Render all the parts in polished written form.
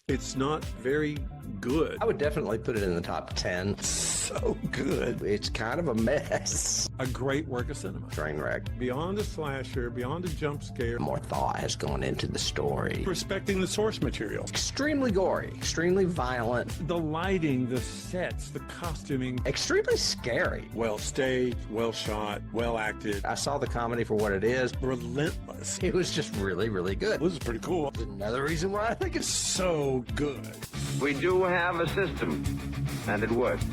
It's not very good. I would definitely put it in the top 10. So good. It's kind of a mess. A great work of cinema. Train wreck. Beyond a slasher, beyond a jump scare. More thought has gone into the story. Respecting the source material. Extremely gory, extremely violent. The lighting, the sets, the costuming. Extremely scary. Well staged, well shot, well acted. I saw the comedy for what it is. Relentless. It was just really, really good. This is pretty cool. Another reason why I think it's So good. We do have a system, and it works.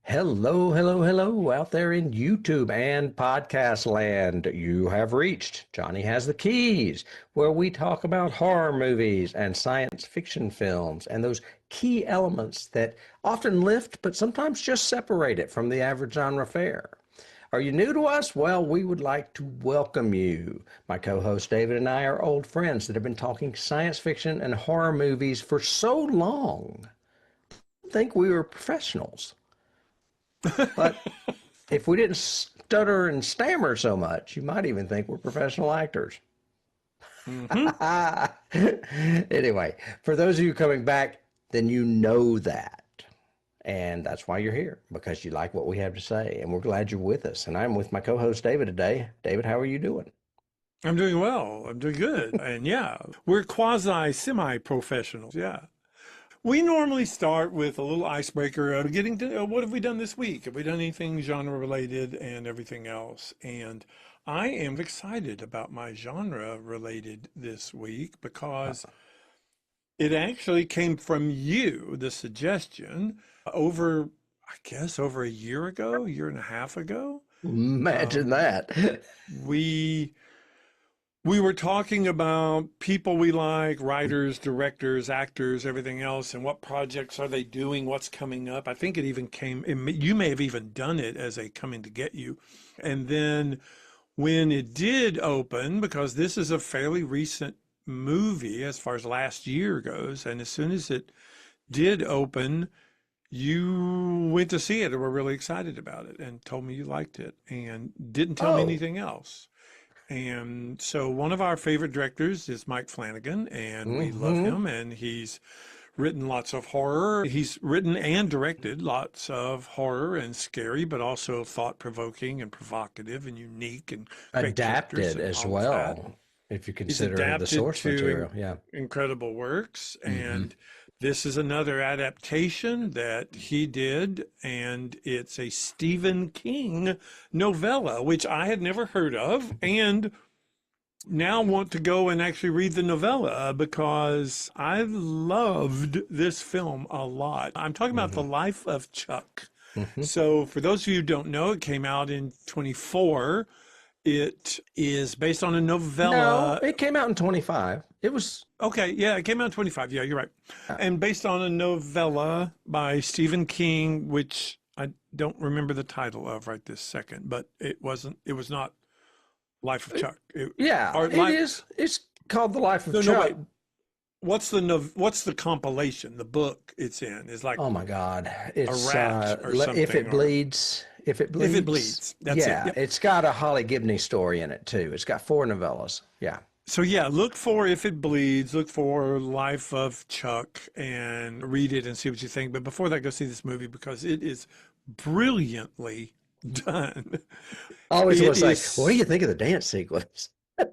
Hello, hello, hello out there in YouTube and podcast land. You have reached Johnny Has the Keys, where we talk about horror movies and science fiction films and those key elements that often lift but sometimes just separate it from the average genre fare. Are you new to us? Well, we would like to welcome you. My co-host David and I are old friends that have been talking science fiction and horror movies for so long. I think we were professionals. But if we didn't stutter and stammer so much, you might even think we're professional actors. Anyway, for those of you coming back, then you know that. And that's why you're here, because you like what we have to say. And we're glad you're with us. And I'm with my co-host David today. David, how are you doing? I'm doing well. I'm doing good. And yeah, we're quasi-semi-professionals. Yeah. We normally start with a little icebreaker of getting to what have we done this week? Have we done anything genre related and everything else? And I am excited about my genre related this week because it actually came from you, the suggestion, over a year ago, year and a half ago. Imagine that. We were talking about people we like, writers, directors, actors, everything else, and what projects are they doing, what's coming up. I think it even you may have even done it as a coming to get you. And then when it did open, because this is a fairly recent movie as far as last year goes, and as soon as it did open, you went to see it and were really excited about it and told me you liked it and didn't tell me anything else. And so one of our favorite directors is Mike Flanagan, and we love him, and he's written lots of horror. He's written and directed lots of horror and scary, but also thought-provoking and provocative and unique and adapted as well, if you consider the source material. Yeah, incredible works. And this is another adaptation that he did, and it's a Stephen King novella, which I had never heard of, and now want to go and actually read the novella because I loved this film a lot. I'm talking about The Life of Chuck. So for those of you who don't know, it came out in 24. It is based on a novella. No, it came out in 25. It was... Okay, yeah, it came out in 25. Yeah, you're right. And based on a novella by Stephen King, which I don't remember the title of right this second, but it was not Life of Chuck. It is. It's called The Life of Chuck. Wait. What's the compilation? The book it's in is like, oh my God, it's a rat or something. If It Bleeds. If It Bleeds. That's it. Yep. It's got a Holly Gibney story in it too. It's got 4 novellas. Yeah. So yeah, look for If It Bleeds, look for Life of Chuck and read it and see what you think. But before that, go see this movie because it is brilliantly done. I always want to say, what do you think of the dance sequence?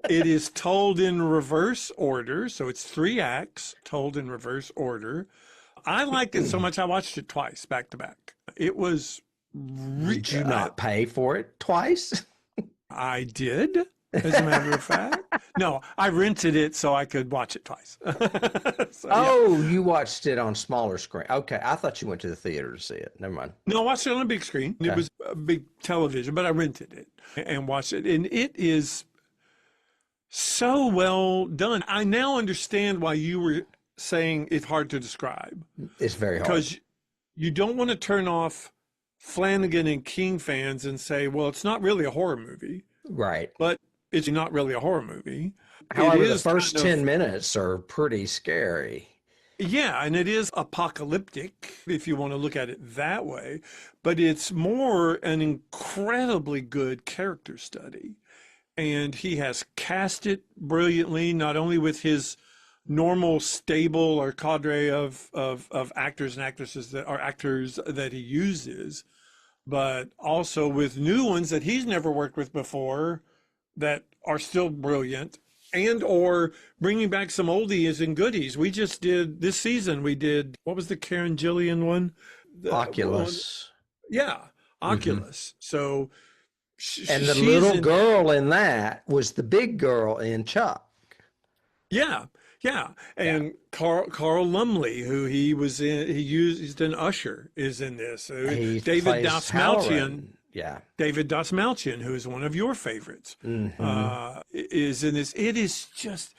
It is told in reverse order. So it's 3 acts told in reverse order. I liked it so much I watched it twice, back to back. It was... Did you not pay for it twice? I did, as a matter of fact. No, I rented it so I could watch it twice. You watched it on smaller screen. Okay, I thought you went to the theater to see it. Never mind. No, I watched it on a big screen. Okay. It was a big television, but I rented it and watched it. And it is so well done. I now understand why you were saying it's hard to describe. It's very hard. Because you don't want to turn off Flanagan and King fans and say, well, it's not really a horror movie. Right. But it's not really a horror movie. it However, the is first kind of 10 minutes are pretty scary. yeah, and it is apocalyptic if you want to look at it that way, but it's more an incredibly good character study. And he has cast it brilliantly, not only with his normal stable or cadre of actors and actresses that are actors that he uses, but also with new ones that he's never worked with before that are still brilliant, and or bringing back some oldies and goodies. We just did this season, we did, what was the Karen Gillian one? Oculus. Yeah, Hmm. Oculus. So And the she's little in, girl in that was the big girl in Chuck. yeah, yeah. Yeah. And Carl Lumley, who he's an usher, is in this. He David plays Dastmalchian, Halloran. Yeah. David Dastmalchian, who is one of your favorites, Hmm. is in this. It is just,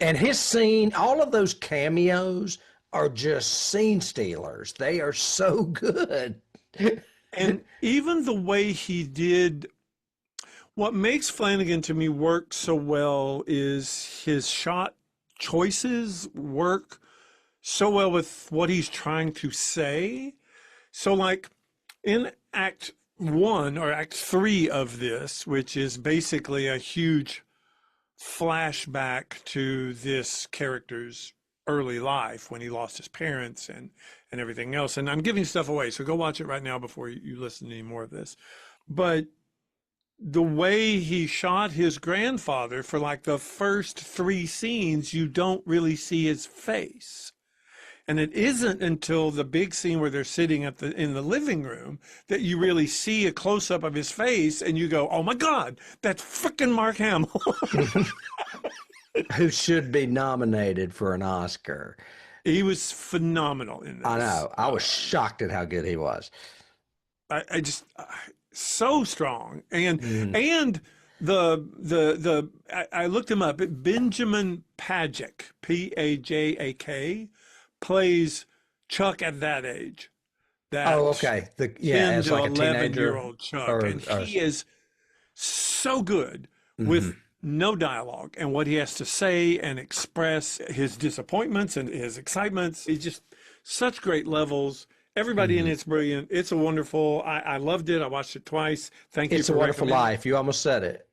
And his scene, all of those cameos are just scene stealers. They are so good. and even the way he did, what makes Flanagan to me work so well is his shot choices work so well with what he's trying to say. So, like in Act One or Act Three of this, which is basically a huge flashback to this character's early life when he lost his parents and everything else. And I'm giving stuff away, so go watch it right now before you listen to any more of this. But the way he shot his grandfather for like the first three scenes, you don't really see his face. And it isn't until the big scene where they're sitting in the living room that you really see a close up of his face and you go, "Oh my God, that's freaking Mark Hamill." Who should be nominated for an Oscar. He was phenomenal in this. I know. I was shocked at how good he was. I just so strong, and Mhm. and I looked him up. Benjamin Pajak, Pajak, plays Chuck at that age. That Oh, okay. Yeah, 10 as to like a 11 year teenager old Chuck, or, and he is so good mhm. with no dialogue and what he has to say and express his disappointments and his excitements. It's just such great levels. Everybody in Mhm. it's brilliant. It's a wonderful. I loved it. I watched it twice. Thank you It's a for Wonderful recommending. Life. You almost said it.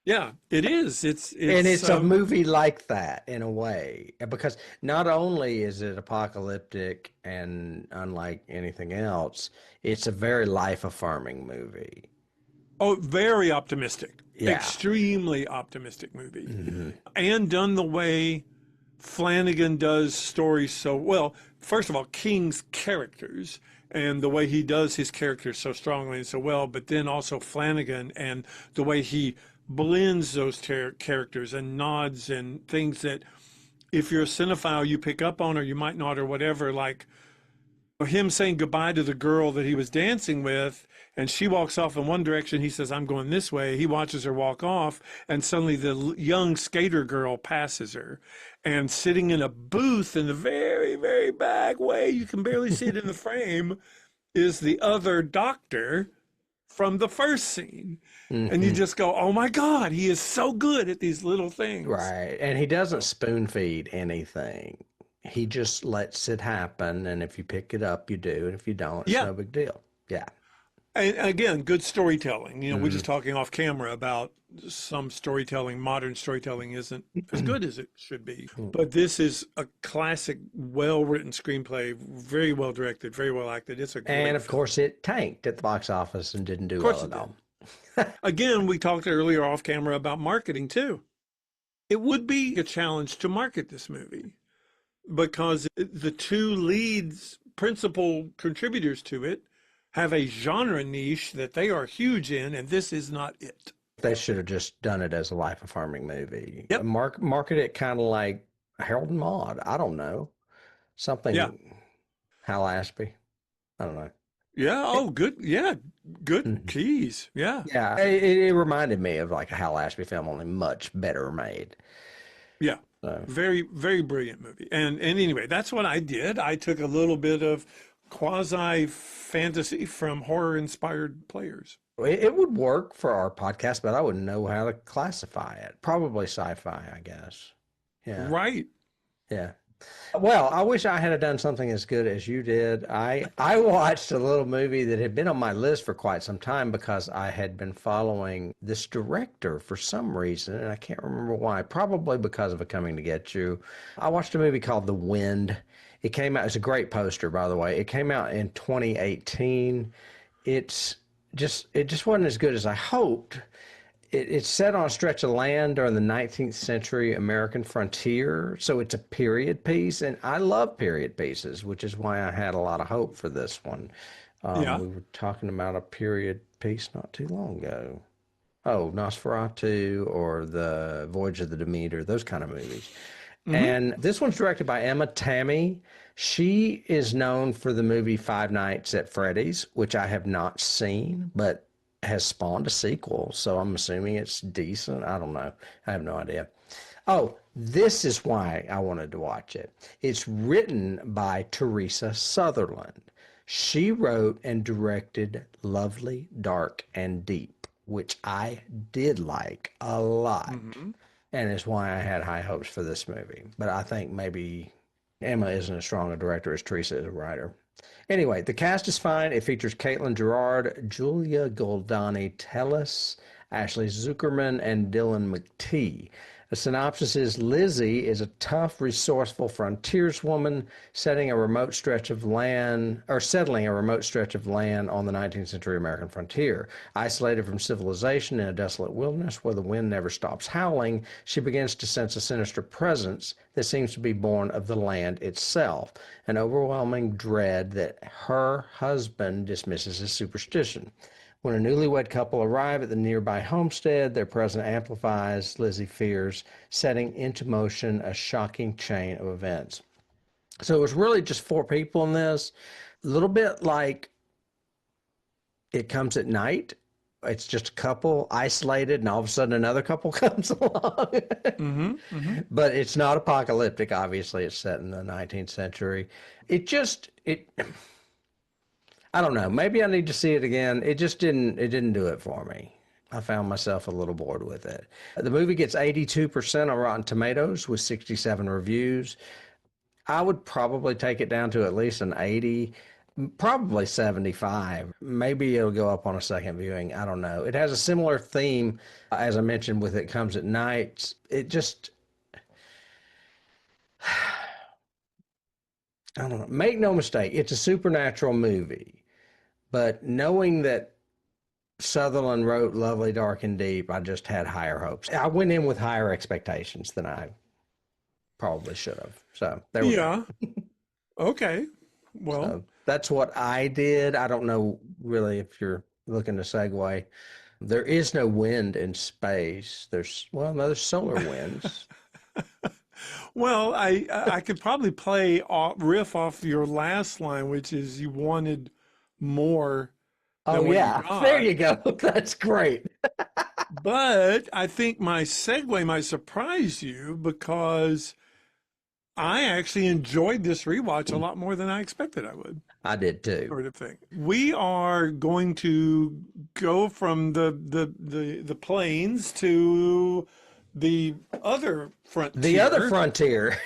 Yeah, it is. And It's it's a movie like that in a way, because not only is it apocalyptic and unlike anything else, it's a very life-affirming movie. oh, very optimistic, Yeah. extremely optimistic movie, Hmm. and done the way Flanagan does stories so well. First of all, King's characters and the way he does his characters so strongly and so well, but then also Flanagan and the way he blends those characters and nods and things that if you're a cinephile you pick up on or you might not or whatever, like him saying goodbye to the girl that he was dancing with and she walks off in one direction, he says I'm going this way, he watches her walk off, and suddenly the young skater girl passes her, and sitting in a booth in the very very back way, you can barely see it in the frame, is the other doctor from the first scene. And you Hmm. just go, oh my God, he is so good at these little things. Right. And he doesn't spoon feed anything. He just lets it happen. And if you pick it up, you do. And if you don't, it's Yeah. no big deal. Yeah. And again, good storytelling. We're Mhm. just talking off camera about some storytelling. Modern storytelling isn't as good as it should be. But this is a classic, well-written screenplay, very well directed, very well acted. It's a And great of film. course, it tanked at the box office and didn't do Of course well it at did. all. Again, we talked earlier off camera about marketing too. It would be a challenge to market this movie because the two leads, principal contributors to it, have a genre niche that they are huge in, and this is not it. They should have just done it as a life affirming movie. Yep. Market it kind of like Harold and Maude. I don't know. Yeah. Something Hal Ashby. I don't know. Yeah. Oh, good. Yeah. Good Mhm. keys. Yeah. Yeah, it reminded me of like a Hal Ashby film, only much better made. Yeah. So, Very, very brilliant movie. And anyway, that's what I did. I took a little bit of quasi fantasy from horror inspired players. It would work for our podcast, but I wouldn't know how to classify it. Probably sci-fi, I guess. Yeah. Right. Yeah. Well, I wish I had done something as good as you did. I watched a little movie that had been on my list for quite some time because I had been following this director for some reason, and I can't remember why. Probably because of A Coming to Get You. I watched a movie called The Wind. It came out, it's a great poster, by the way. It came out in 2018. It just wasn't as good as I hoped. It's set on a stretch of land during the 19th century American frontier, so it's a period piece, and I love period pieces, which is why I had a lot of hope for this one. Yeah. We were talking about a period piece not too long ago. Oh, Nosferatu or The Voyage of the Demeter, those kind of movies. And this one's directed by Emma Tammy. She is known for the movie Five Nights at Freddy's, which I have not seen, but has spawned a sequel, so I'm assuming it's decent. I don't know. I have no idea. Oh, this is why I wanted to watch it. It's written by Teresa Sutherland. She wrote and directed Lovely, Dark, and Deep, which I did like a lot, and is why I had high hopes for this movie. But I think maybe Emma isn't as strong a director as Teresa is a writer. Anyway, the cast is fine. It features Caitlin Gerard, Julia Goldani Tellis, Ashley Zuckerman, and Dylan McTee. The synopsis is Lizzie is a tough, resourceful frontierswoman settling a remote stretch of land on the 19th century American frontier. Isolated from civilization in a desolate wilderness where the wind never stops howling, she begins to sense a sinister presence that seems to be born of the land itself, an overwhelming dread that her husband dismisses as superstition. When a newlywed couple arrive at the nearby homestead, their presence amplifies Lizzie fears, setting into motion a shocking chain of events. So it was really just four people in this, a little bit like It Comes at Night. It's just a couple isolated, and all of a sudden another couple comes along. But it's not apocalyptic, obviously. It's set in the 19th century. I don't know. Maybe I need to see it again. It didn't do it for me. I found myself a little bored with it. The movie gets 82% on Rotten Tomatoes with 67 reviews. I would probably take it down to at least an 80, probably 75. Maybe it'll go up on a second viewing. I don't know. It has a similar theme, as I mentioned, with It Comes at Night. I don't know. Make no mistake, it's a supernatural movie. But knowing that Sutherland wrote Lovely, Dark, and Deep, I just had higher hopes. I went in with higher expectations than I probably should have. So there we go. Okay. Well, So that's what I did. I don't know really if you're looking to segue. There is no wind in space. There's solar winds. well, I could probably riff off your last line, which is you wanted more than Oh what you yeah, got. there you go. That's great. But I think my segue might surprise you because I actually enjoyed this rewatch a lot more than I expected I would, I did too. sort of thing. We are going to go from the plains to the other frontier. The other frontier.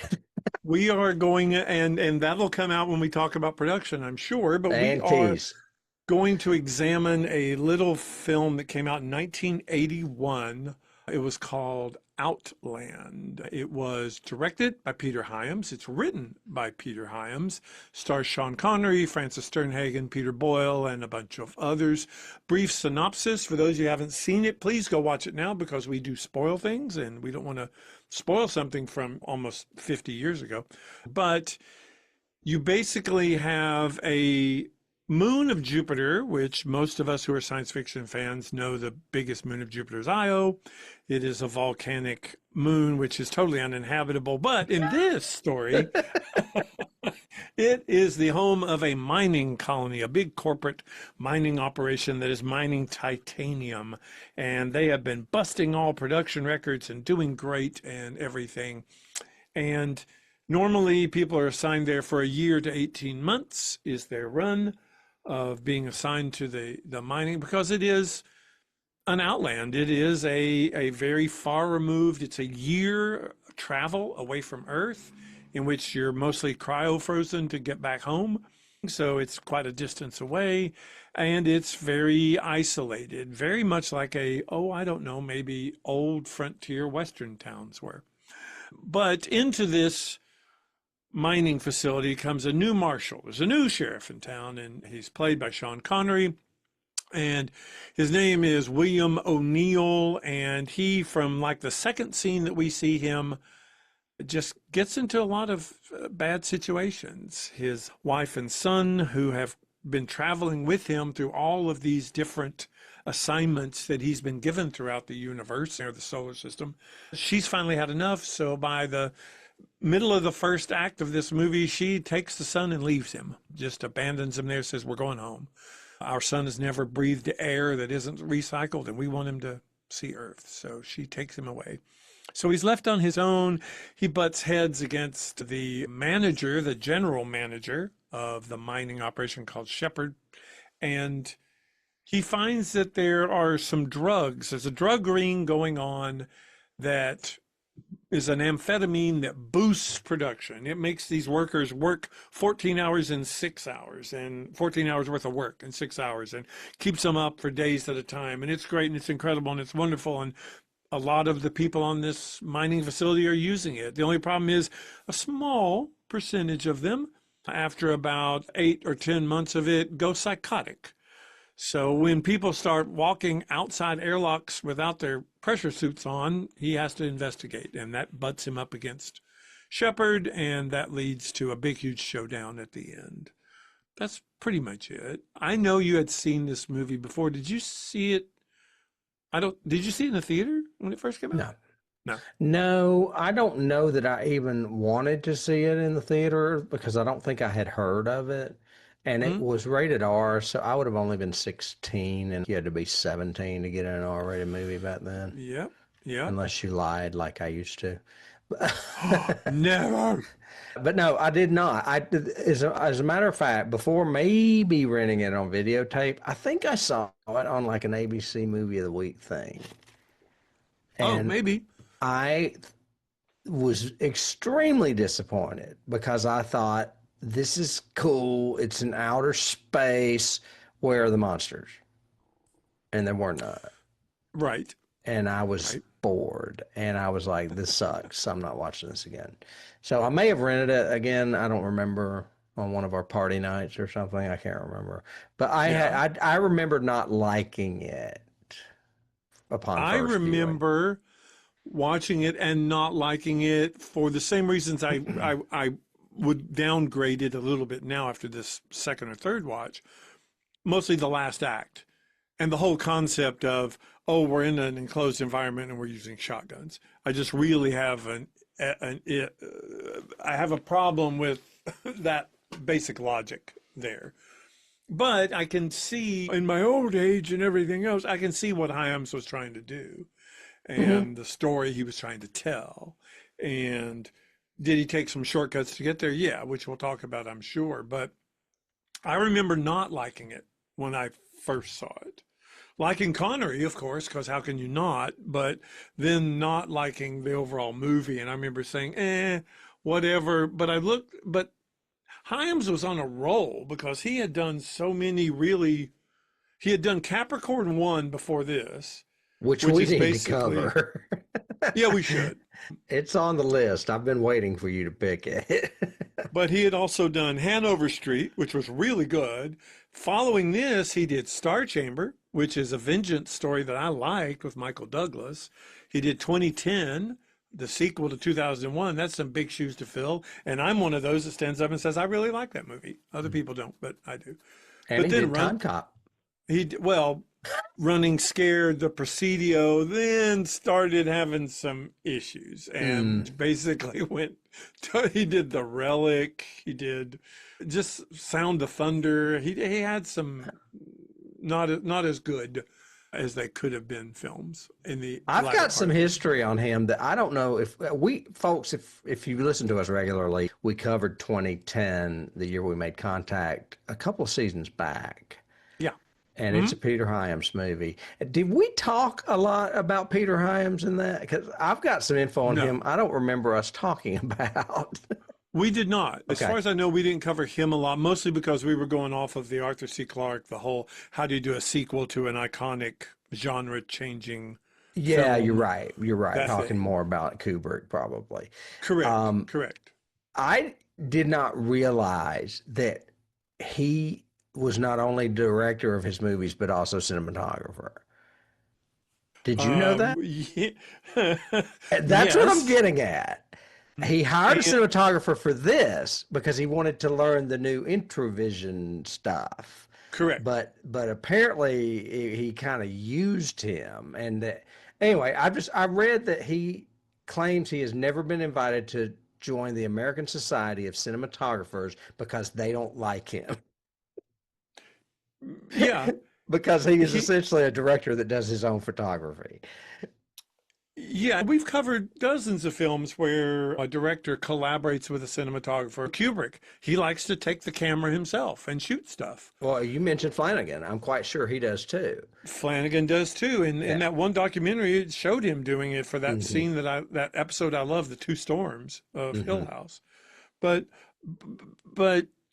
We are going, and that'll come out when we talk about production, I'm sure, but And we are keys. going to examine a little film that came out in 1981. It was called Outland. It was directed by Peter Hyams. It's written by Peter Hyams. Stars Sean Connery, Francis Sternhagen, Peter Boyle, and a bunch of others. Brief synopsis for those who haven't seen it. Please go watch it now because we do spoil things and we don't want to spoil something from almost 50 years ago. But you basically have a moon of Jupiter, which most of us who are science fiction fans know the biggest moon of Jupiter is Io. It is a volcanic moon, which is totally uninhabitable. But in this story, it is the home of a mining colony, a big corporate mining operation that is mining titanium. And they have been busting all production records and doing great and everything. And normally people are assigned there for a year to 18 months is their run. of being assigned to the mining, because it is an outland. It is a very far removed, it's a year travel away from Earth, in which you're mostly cryo frozen to get back home. So it's quite a distance away, and it's very isolated, very much like I don't know, maybe old frontier Western towns were. But into this mining facility comes a new marshal. There's a new sheriff in town, and he's played by Sean Connery. And his name is William O'Niel. And he, from like the second scene that we see him, just gets into a lot of bad situations. His wife and son, who have been traveling with him through all of these different assignments that he's been given throughout the universe or the solar system, she's finally had enough. So by the middle of the first act of this movie, she takes the son and leaves him, just abandons him there, says, we're going home. Our son has never breathed air that isn't recycled, and we want him to see Earth. So she takes him away. So he's left on his own. He butts heads against the manager, the general manager of the mining operation called Shepard. And he finds that there are some drugs. There's a drug ring going on that is an amphetamine that boosts production. It makes these workers work 14 hours in 6 hours, and 14 hours worth of work in 6 hours, and keeps them up for days at a time. And it's great, and it's incredible, and it's wonderful. And a lot of the people on this mining facility are using it. The only problem is a small percentage of them, after about 8 or 10 months of it, go psychotic. So when people start walking outside airlocks without their pressure suits on, he has to investigate, and that butts him up against Shepard, and that leads to a big, huge showdown at the end. That's pretty much it. I know you had seen this movie before. Did you see it? Did you see it in the theater when it first came out? No, I don't know that I even wanted to see it in the theater because I don't think I had heard of it. And it was rated R, so I would have only been 16, and you had to be 17 to get in an R-rated movie back then. Yep. Yeah. Unless you lied like I used to. Never. But no, I did not. As a matter of fact, before maybe renting it on videotape, I think I saw it on like an ABC Movie of the Week thing. And maybe. I was extremely disappointed because I thought, this is cool. It's in outer space. Where are the monsters? And there were none. Right. And I was bored. And I was like, this sucks. I'm not watching this again. So I may have rented it again. I don't remember, on one of our party nights or something. I can't remember. But I remember not liking it upon first viewing. remember watching it and not liking it for the same reasons I would downgrade it a little bit now after this second or third watch, mostly the last act and the whole concept of, we're in an enclosed environment and we're using shotguns. I just really have I have a problem with that basic logic there. But I can see in my old age and everything else, I can see what Hyams was trying to do and the story he was trying to tell. And did he take some shortcuts to get there? Yeah, which we'll talk about, I'm sure. But I remember not liking it when I first saw it. Liking Connery, of course, because how can you not? But then not liking the overall movie. And I remember saying, whatever. But Hyams was on a roll because he had done so many he had done Capricorn 1 before this. Which we need to cover. Yeah, we should. It's on the list. I've been waiting for you to pick it. But he had also done Hanover Street, which was really good. Following this, he did Star Chamber, which is a vengeance story that I like with Michael Douglas. He did 2010, the sequel to 2001. That's some big shoes to fill. And I'm one of those that stands up and says, I really like that movie. Other people don't, but I do. And he did Time Cop. Running Scared, the Presidio, then started having some issues and basically he did The Relic, he did just Sound of Thunder. He had some not as good as they could have been films in the I've latter got some part. history on him that I don't know if we folks, if you listen to us regularly, we covered 2010, the year we made contact, a couple of seasons back. Yeah. And it's a Peter Hyams movie. Did we talk a lot about Peter Hyams in that? Because I've got some info on No. him I don't remember us talking about. We did not. As Okay. far as I know, we didn't cover him a lot, mostly because we were going off of the Arthur C. Clarke, the whole how do you do a sequel to an iconic genre-changing Yeah, film. you're right. You're right. That Talking thing. more about Kubrick, probably. Correct. Correct. I did not realize that he was not only director of his movies, but also cinematographer. Did you know that? Yeah. That's what I'm Yes. getting at. He hired a And- cinematographer for this because he wanted to learn the new Introvision stuff. Correct. But apparently he kind of used him. And anyway, I read that he claims he has never been invited to join the American Society of Cinematographers because they don't like him. Yeah. Because he is He- essentially a director that does his own photography. Yeah, we've covered dozens of films where a director collaborates with a cinematographer. Kubrick, he likes to take the camera himself and shoot stuff. Well, you mentioned Flanagan. I'm quite sure he does too. Flanagan does too. And in that one documentary, it showed him doing it for that scene that episode I love, The Two Storms of Hill House. But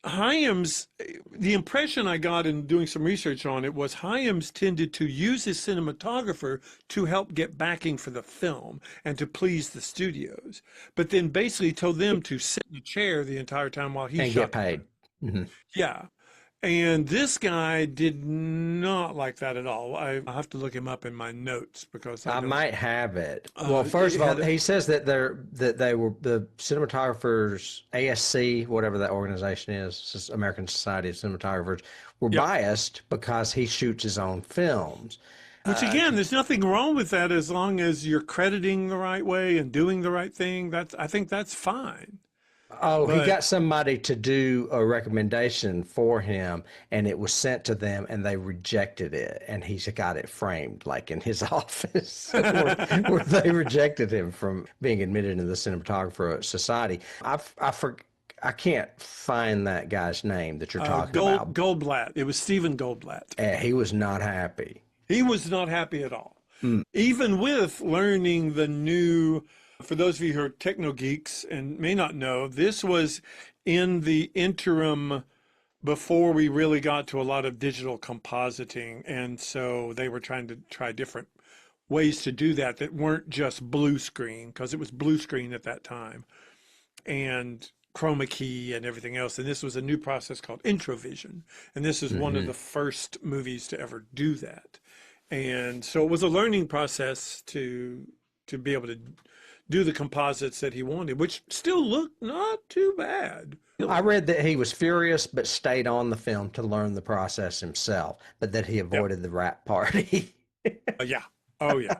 Hyams, the impression I got in doing some research on it was Hyams tended to use his cinematographer to help get backing for the film and to please the studios, but then basically told them to sit in a chair the entire time while he And shot get paid. Mhm. Yeah. And this guy did not like that at all. I'll have to look him up in my notes because I don't- might have it. Well, first of all, he says that they were the cinematographers, ASC, whatever that organization is, American Society of Cinematographers, were biased because he shoots his own films. Which again, there's nothing wrong with that as long as you're crediting the right way and doing the right thing. I think that's fine. Oh, he But- got somebody to do a recommendation for him, and it was sent to them, and they rejected it, and he's got it framed, like in his office, where they rejected him from being admitted into the Cinematographer Society. I can't find that guy's name that you're talking about. Goldblatt. It was Stephen Goldblatt. He was not happy. He was not happy at all. Even with learning the new, for those of you who are techno geeks and may not know, this was in the interim before we really got to a lot of digital compositing. And so they were trying to try different ways to do that weren't just blue screen, because it was blue screen at that time, and chroma key and everything else. And this was a new process called Introvision. And this is one of the first movies to ever do that. And so it was a learning process to be able to do the composites that he wanted, which still looked not too bad. I read that he was furious but stayed on the film to learn the process himself, but that he avoided the rap party. Yeah. Oh, yeah.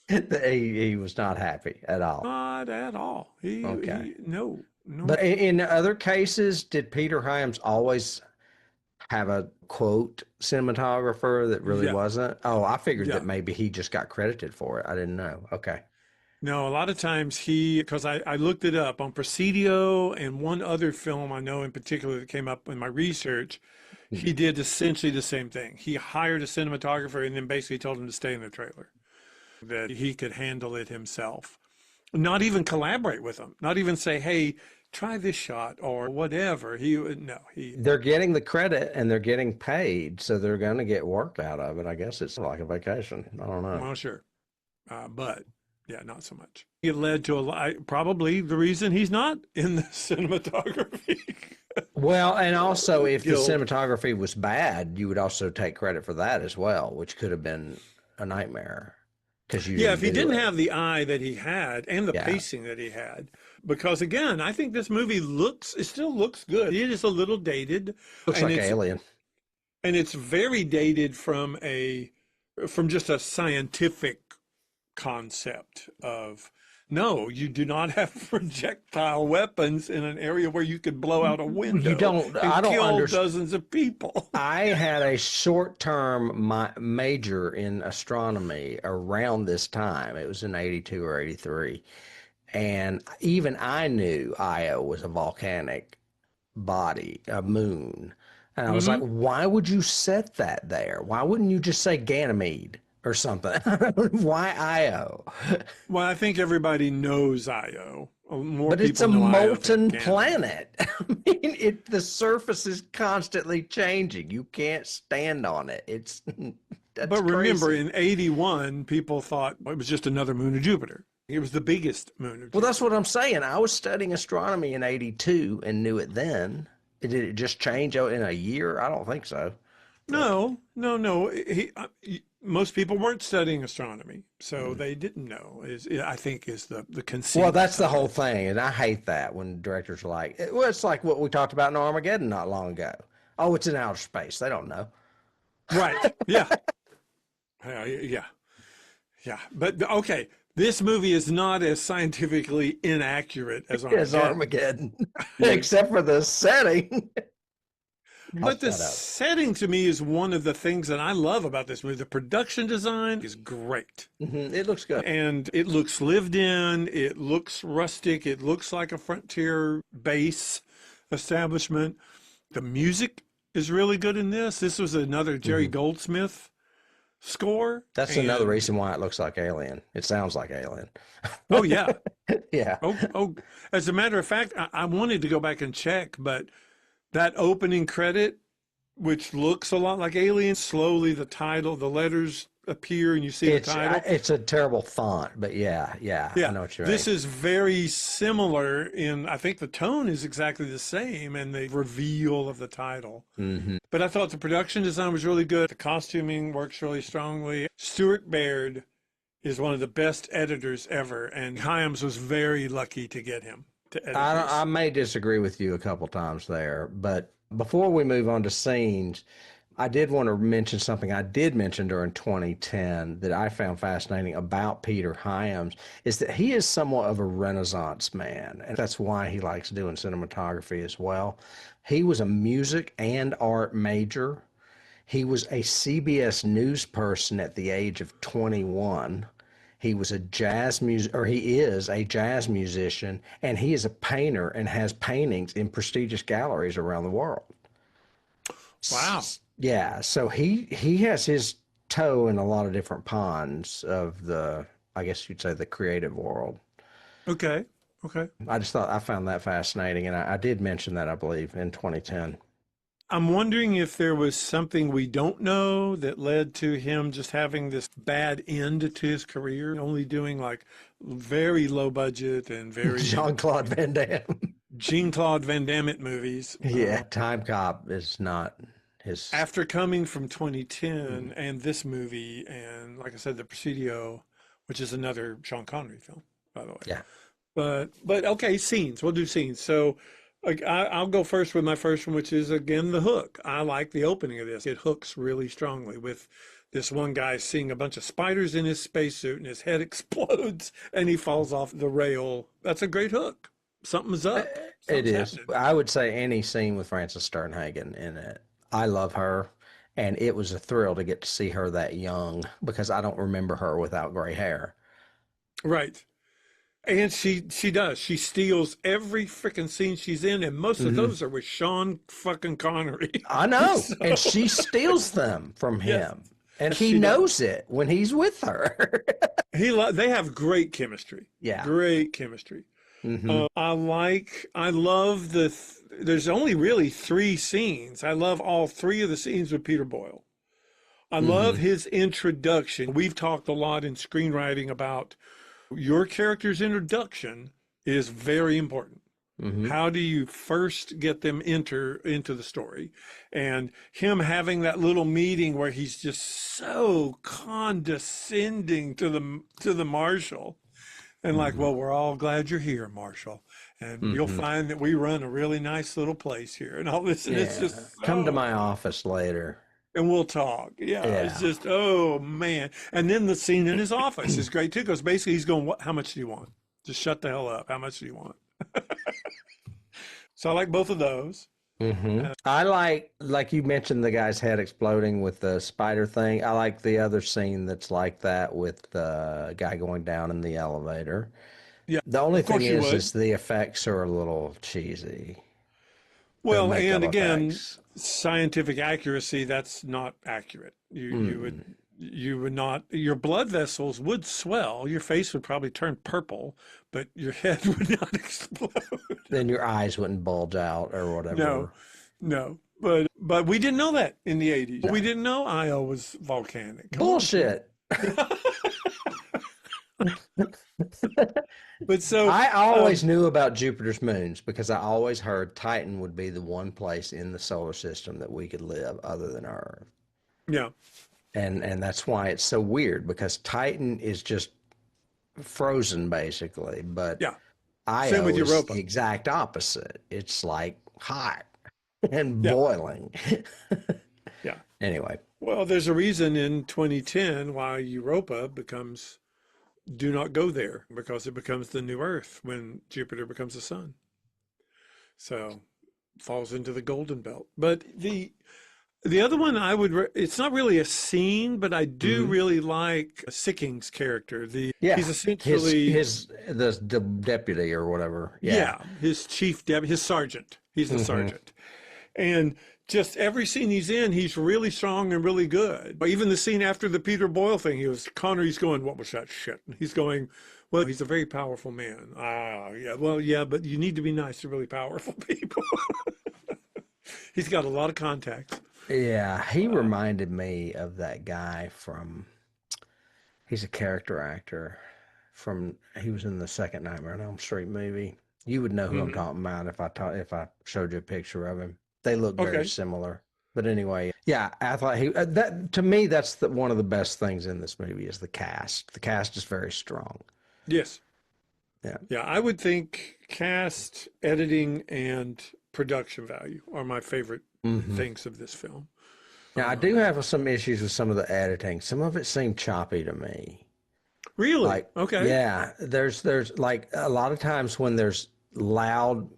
That he was not happy at all. Not at all. Okay. No. But in other cases, did Peter Hyams always have a quote cinematographer that really Yeah. wasn't? Oh, I figured Yeah. that maybe he just got credited for it. I didn't know. Okay. No, a lot of times because I looked it up on Presidio and one other film I know in particular that came up in my research, he did essentially the same thing. He hired a cinematographer and then basically told him to stay in the trailer, that he could handle it himself. Not even collaborate with him, not even say, hey, try this shot or whatever. They're getting the credit and they're getting paid, so they're going to get work out of it. I guess it's like a vacation. I don't know. Well, sure. But yeah, not so much. It led to probably the reason he's not in the cinematography. Well, and also if the Guild. cinematography was bad, you would also take credit for that as well, which could have been a nightmare. Yeah, if he do didn't it. have the eye that he had and the Yeah. pacing that he had, because again, I think this movie still looks good. It is a little dated. Looks and like it's, Alien. and it's very dated from just a scientific concept of No, you do not have projectile weapons in an area where you could blow out a window I and don't kill understand. dozens of people. I had a short-term major in astronomy around this time. It was in 82 or 83. And even I knew Io was a volcanic body, a moon. And I was like, Hmm. why would you set that there? Why wouldn't you just say Ganymede or something? Why Io? Well, I think everybody knows Io. More But it's people a know Io than molten Ganymede. planet. I mean, the surface is constantly changing. You can't stand on it. That's But remember, crazy. in 81, people thought it was just another moon of Jupiter. It was the biggest moon of Well, that's Jupiter. what I'm saying. I was studying astronomy in 82 and knew it then. Did it just change in a year? I don't think so. But No, no, no. Most people weren't studying astronomy, so mm. they didn't know. I think is the Well, conceit that's the of whole it. thing. And I hate that when directors are like, well, it's like what we talked about in Armageddon not long ago. Oh, it's in outer space. They don't know. Right? Yeah. Yeah. Yeah. But okay, this movie is not as scientifically inaccurate as It's Armageddon. Armageddon, except for the setting. I'll But the shut up. setting to me is one of the things that I love about this movie. The production design is great. It looks good. And it looks lived in, it looks rustic, it looks like a frontier base establishment. The music is really good in this. This was another Jerry hmm Goldsmith score. That's another And reason why it looks like Alien. It sounds like Alien. oh, yeah. Yeah. Oh, as a matter of fact, I wanted to go back and check, but that opening credit, which looks a lot like Alien, slowly the title, the letters appear and you see the title. It's a terrible font, but yeah, I Yeah, know what you mean. this is very similar in, I think the tone is exactly the same and the reveal of the title. hmm But I thought the production design was really good. The costuming works really strongly. Stuart Baird is one of the best editors ever, and Hyams was very lucky to get him to edit I this. may disagree with you a couple times there, but before we move on to scenes, I did want to mention something I did mention during 2010 that I found fascinating about Peter Hyams is that he is somewhat of a Renaissance man, and that's why he likes doing cinematography as well. He was a music and art major. He was a CBS news person at the age of 21. He was a jazz music, or he is a jazz musician, and he is a painter and has paintings in prestigious galleries around the world. Wow. Yeah, so he has his toe in a lot of different ponds of the, I guess you'd say, the creative world. Okay. Okay. I found that fascinating, and I did mention that, I believe, in 2010. I'm wondering if there was something we don't know that led to him just having this bad end to his career, only doing like very low budget and very Jean-Claude Van Damme. Jean-Claude Van Damme movies. Yeah, Time Cop is not his. After coming from 2010 and this movie, and like I said, The Presidio, which is another Sean Connery film, by the way. Yeah. But okay, scenes. We'll do scenes. So I'll go first with my first one, which is again the hook. I like the opening of this. It hooks really strongly with this one guy seeing a bunch of spiders in his spacesuit and his head explodes and he falls off the rail. That's a great hook. Something's up. It Something's is. happening. I would say any scene with Frances Sternhagen in it. I love her, and it was a thrill to get to see her that young because I don't remember her without gray hair. Right. And she does. She steals every freaking scene she's in, and most of hmm those are with Sean fucking Connery. I know, So, and she steals them from yes, him, and he she does. knows it when he's with her. They have great chemistry. Yeah. Great chemistry. hmm I love there's only really three scenes. I love all three of the scenes with Peter Boyle. I love hmm his introduction. We've talked a lot in screenwriting about your character's introduction is very important. hmm How do you first get them enter into the story? And him having that little meeting where he's just so condescending to the marshal and like, hmm well, we're all glad you're here, Marshal. And you'll hmm find that we run a really nice little place here and all this. And it's Yeah. just Come to so, my office later. and we'll talk. Yeah. It's Yeah. just, oh man. And then the scene in his office is great too, because basically he's going, how much do you want? Just shut the hell up. How much do you want? So I like both of those. I like you mentioned the guy's head exploding with the spider thing. I like the other scene that's like that with the guy going down in the elevator. Yeah, The only of course thing you is would. the effects are a little cheesy. The Well, and makeup again, effects. scientific accuracy, that's not accurate. You would not, your blood vessels would swell, your face would probably turn purple, but your head would not explode. Then your eyes wouldn't bulge out or No, whatever. no. But we didn't know that in the 80s. No. We didn't know Io was volcanic. Come on, Bullshit. But so I always knew about Jupiter's moons because I always heard Titan would be the one place in the solar system that we could live other than Earth. yeah, And that's why it's so weird because Titan is just frozen basically, but yeah. Same Io with is Europa. the exact opposite. It's like hot and Yeah, boiling. yeah. Anyway, Well, there's a reason in 2010 why Europa becomes do not go there because it becomes the new Earth when Jupiter becomes the sun. So falls into the golden belt. But the other one it's not really a scene, but I do really like Sicking's character. yeah, He's essentially the deputy or whatever. Yeah. yeah, his his sergeant. He's the sergeant. And just every scene he's in, he's really strong and really good. But even the scene after the Peter Boyle thing, Connery's going, "What was that shit?" And he's going, "Well, he's a very powerful man." Ah, yeah, well, yeah, but you need to be nice to really powerful people. He's got a lot of contacts. Yeah, he reminded me of that guy he's a character actor he was in the second Nightmare on Elm Street movie. You would know who I'm talking about if I showed you a picture of him. They look very Okay. similar. But anyway, yeah, I thought that to me that's one of the best things in this movie is the cast. The cast is very strong. Yes. Yeah. Yeah, I would think cast, editing, and production value are my favorite things of this film. Now I do have some issues with some of the editing. Some of it seemed choppy to me. Really? Like, Okay. yeah, there's like a lot of times when there's loud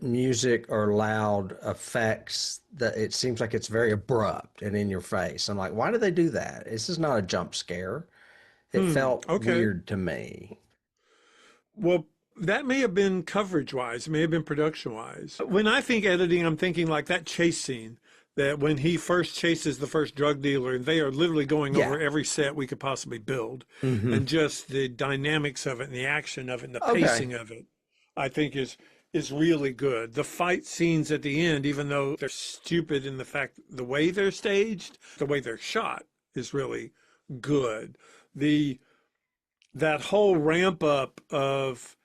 music or loud effects that it seems like it's very abrupt and in your face. I'm like, why do they do that? This is not a jump scare. It felt Okay. weird to me. Well, that may have been coverage wise, it may have been production wise. When I think editing, I'm thinking like that chase scene that when he first chases the first drug dealer and they are literally going Yeah. over every set we could possibly build and just the dynamics of it and the action of it and the Okay. pacing of it, I think is really good. The fight scenes at the end, even though they're stupid in the fact the way they're staged, the way they're shot is really good. That whole ramp up of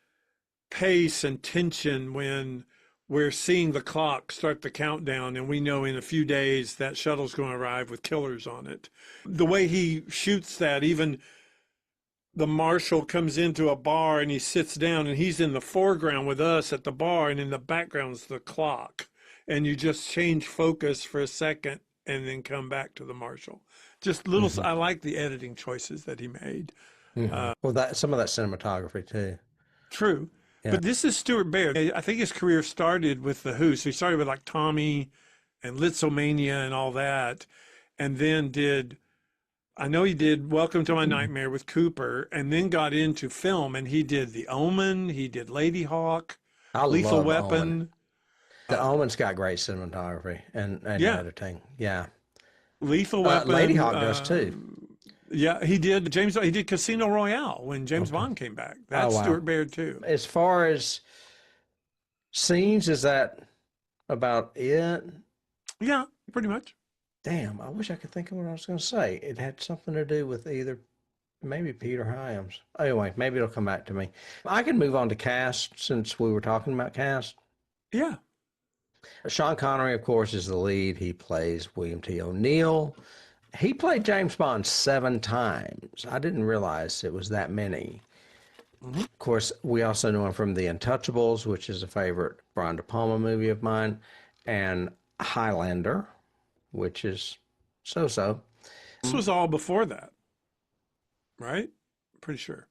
pace and tension when we're seeing the clock start the countdown and we know in a few days that shuttle's going to arrive with killers on it. The way he shoots that, even the marshal comes into a bar and he sits down and he's in the foreground with us at the bar and in the background's the clock. And you just change focus for a second and then come back to the marshal. Just little, I like the editing choices that he made. Well, some of that cinematography too. True. Yeah. But this is Stuart Baird. I think his career started with The Who. So he started with like Tommy and Litzomania and all that. And then I know he did Welcome to My Nightmare with Cooper and then got into film and he did The Omen. He did Lady Hawk, I Lethal love Weapon. Omen. The Omen's got great cinematography and Yeah. editing. Yeah. Lethal Weapon. Lady Hawk does too. Yeah, he did He did Casino Royale when James Bond came back. That's wow. Stuart Baird too. As far as scenes, is that about it? Yeah, pretty much. Damn, I wish I could think of what I was going to say. It had something to do with maybe Peter Hyams. Anyway, maybe it'll come back to me. I can move on to cast since we were talking about cast. Yeah. Sean Connery, of course, is the lead. He plays William T. O'Neill. He played James Bond 7 times. I didn't realize it was that many. Of course, we also know him from The Untouchables, which is a favorite Brian De Palma movie of mine, and Highlander, which is so-so. This was all before that, right? Pretty sure.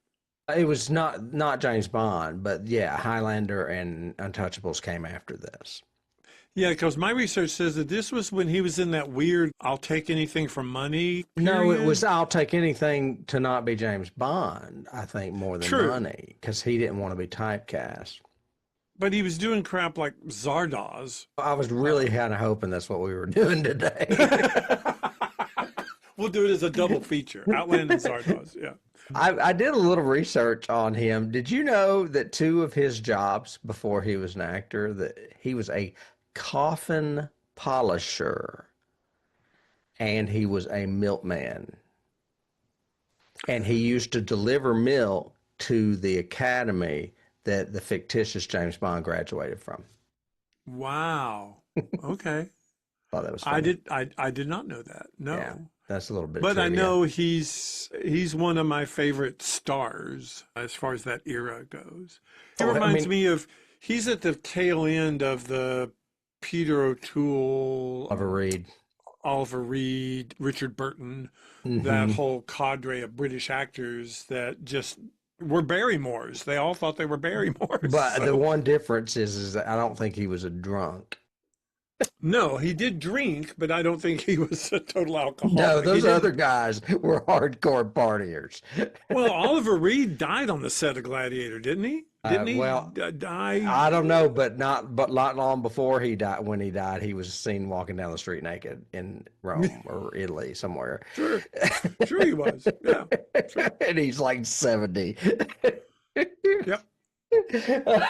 It was not James Bond, but yeah, Highlander and Untouchables came after this. Yeah, because my research says that this was when he was in that weird "I'll take anything for money" No, it was period. I'll take anything to not be James Bond, I think, more than True, money, because he didn't want to be typecast. but he was doing crap like Zardoz. I was really kind of hoping that's what we were doing today. We'll do it as a double feature, Outland and Zardoz. Yeah. I did a little research on him. Did you know that two of his jobs before he was an actor, that he was a coffin polisher and he was a milkman? And he used to deliver milk to the academy that the fictitious James Bond graduated from. Wow. Okay. Thought that was funny. I did not know that. No. Yeah, that's a little bit of But I trivia. know he's one of my favorite stars as far as that era goes. He Oh, I reminds mean- me of he's at the tail end of the Peter O'Toole, Oliver Reed. Richard Burton, Mm-hmm. that whole cadre of British actors that just were Barrymores. They all thought they were Barrymores. But So- the one difference is that I don't think he was a drunk. no, he did drink, but I don't think he was a total alcoholic. No, He those didn't- other guys were hardcore partiers. Well, Oliver Reed died on the set of Gladiator, didn't he? Didn't he well, die? I don't know, but not long before he died. When he died, he was seen walking down the street naked in Rome or Italy somewhere. Sure, sure he was. Yeah, sure. And he's like 70. Yep.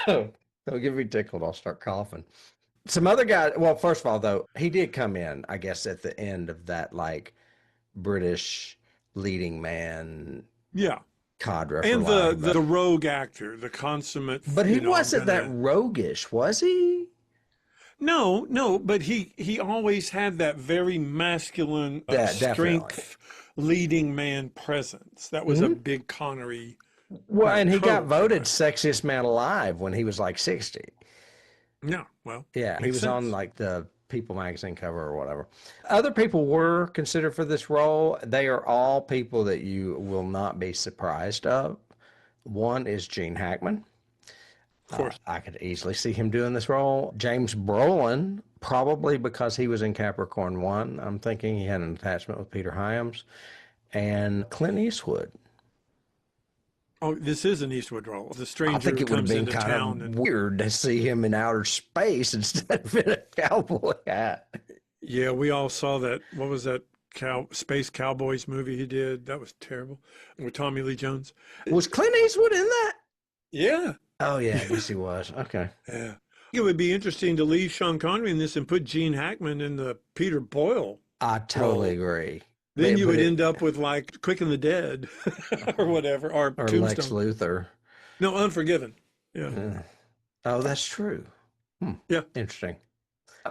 Don't get me tickled. I'll start coughing. Some other guy. Well, first of all, though, he did come in, I guess, at the end of that like British leading man Yeah, cadre. For and life, the rogue actor, the consummate. but he you know, wasn't that roguish, was he? No, but he always had that very masculine Yeah, strength, leading man presence. That was a big Connery. Well, and he got trope, voted right? sexiest man alive when he was like 60. Yeah, well, Yeah, he makes was on sense. like the People magazine cover or whatever. Other people were considered for this role. They are all people that you will not be surprised of. One is Gene Hackman. Of course. I could easily see him doing this role. James Brolin, probably because he was in Capricorn 1. I'm thinking he had an attachment with Peter Hyams. And Clint Eastwood. Oh, this is an Eastwood role. The I stranger think it would have comes been into kind town of and weird to see him in outer space instead of in a cowboy hat. yeah, we all saw that. What was that Space Cowboys movie he did? That was terrible with Tommy Lee Jones. Was Clint Eastwood in that? Yeah, Oh, yeah, I guess he was. Okay. yeah. It would be interesting to leave Sean Connery in this and put Gene Hackman in the Peter Boyle. I totally agree. Then you But would end up with like Quick and the Dead or whatever, or or Tombstone. Lex Luthor. No, Unforgiven. Yeah. Yeah. Oh, that's true. Yeah. Interesting.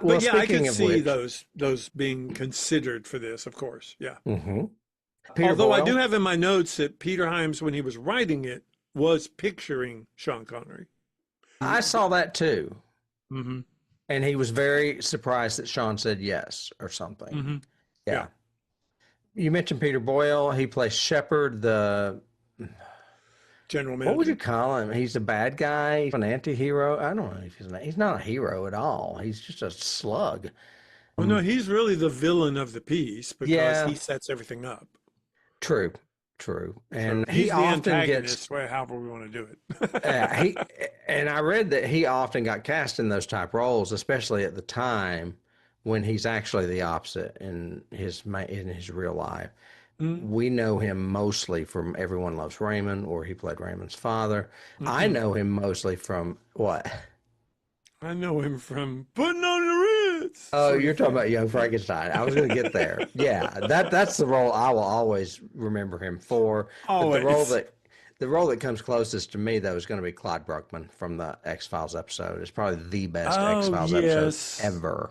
But yeah, I speaking could of see which, those being considered for this, of course. Yeah. Peter Although I Boyle, do have in my notes that Peter Hyams, when he was writing it, was picturing Sean Connery. I saw that too. Mm-hmm. And he was very surprised that Sean said yes or something. Mm-hmm. Yeah. Yeah. You mentioned Peter Boyle. He plays Shepard, the General Manager. what would you call him? He's a bad guy, an anti-hero. I don't know if he's not a hero at all. He's just a slug. Well, no, he's really the villain of the piece because Yeah. he sets everything up. True. And He's he the often antagonist, gets however we want to do it. and I read that he often got cast in those type roles, especially at the time when he's actually the opposite in his real life. We know him mostly from Everyone Loves Raymond, where he played Raymond's father. I know him mostly from what? I know him from Putting on the Ritz. Oh, you're talking about Young Frankenstein. I was going to get there. Yeah, that's the role I will always remember him for. But the role that comes closest to me, though, is going to be Clyde Bruckman from the X-Files episode. It's probably the best X-Files yes. episode ever.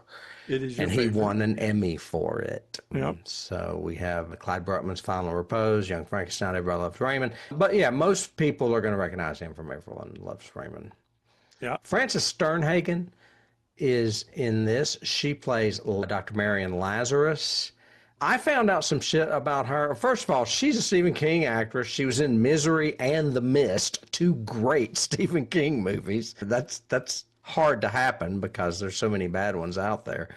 It is your And he favorite. won an Emmy for it. Yep. So we have Clyde Bruckman's Final Repose, Young Frankenstein, Everybody Loves Raymond. But yeah, most people are going to recognize him from Everyone Loves Raymond. Yeah. Frances Sternhagen is in this. She plays Dr. Marion Lazarus. I found out some shit about her. First of all, she's a Stephen King actress. She was in Misery and The Mist, two great Stephen King movies. That's hard to happen because there's so many bad ones out there.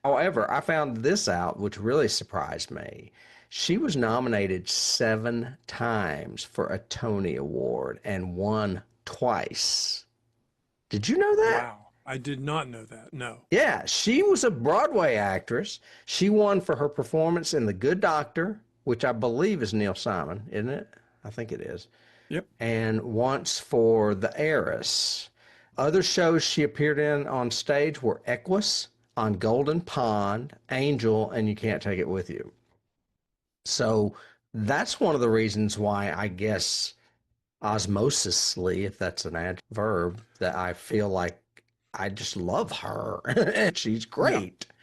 However, I found this out, which really surprised me. She was nominated 7 times for a Tony Award and won twice. Did you know that? Wow. I did not know that. No. Yeah, she was a Broadway actress. She won for her performance in The Good Doctor, which I believe is Neil Simon, isn't it? I think it is. Yep. And once for The Heiress. Other shows she appeared in on stage were Equus, On Golden Pond, Angel, and You Can't Take It With You. So that's one of the reasons why I guess osmosisly, if that's an adverb, that I feel like I just love her. She's great. Yeah.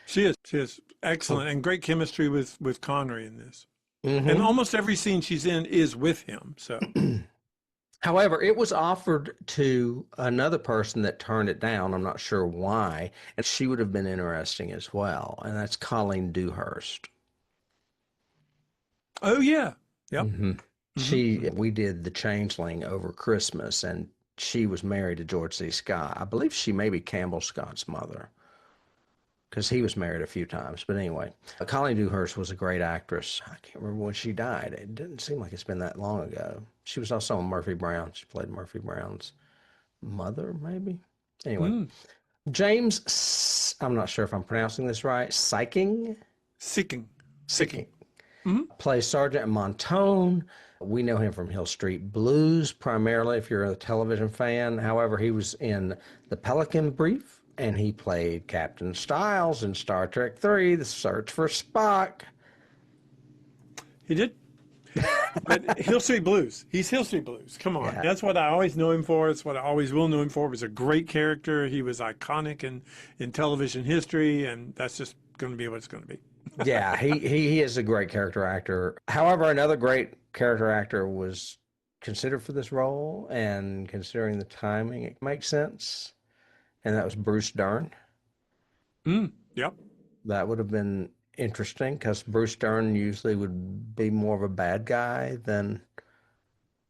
She is. She is excellent and great chemistry with Connery in this. Mm-hmm. And almost every scene she's in is with him. So, however, it was offered to another person that turned it down. I'm not sure why, and she would have been interesting as well. And that's Colleen Dewhurst. oh yeah, yep. Mm-hmm. We did The Changeling over Christmas, and she was married to George C. Scott. I believe she may be Campbell Scott's mother, because he was married a few times. But anyway, Colleen Dewhurst was a great actress. I can't remember when she died. It didn't seem like it's been that long ago. She was also on Murphy Brown. She played Murphy Brown's mother, maybe. Anyway, James, I'm not sure if I'm pronouncing this right, Sicking plays Sergeant Montone. We know him from Hill Street Blues, primarily, if you're a television fan. However, he was in The Pelican Brief, and he played Captain Styles in Star Trek III, The Search for Spock. He did. But Hill Street Blues. He's Hill Street Blues. Come on. Yeah. That's what I always know him for. It's what I always will know him for. He was a great character. He was iconic in television history, and that's just going to be what it's going to be. Yeah, he is a great character actor. However, another great character actor was considered for this role, and considering the timing, it makes sense. And that was Bruce Dern. Yep. That would have been interesting because Bruce Dern usually would be more of a bad guy than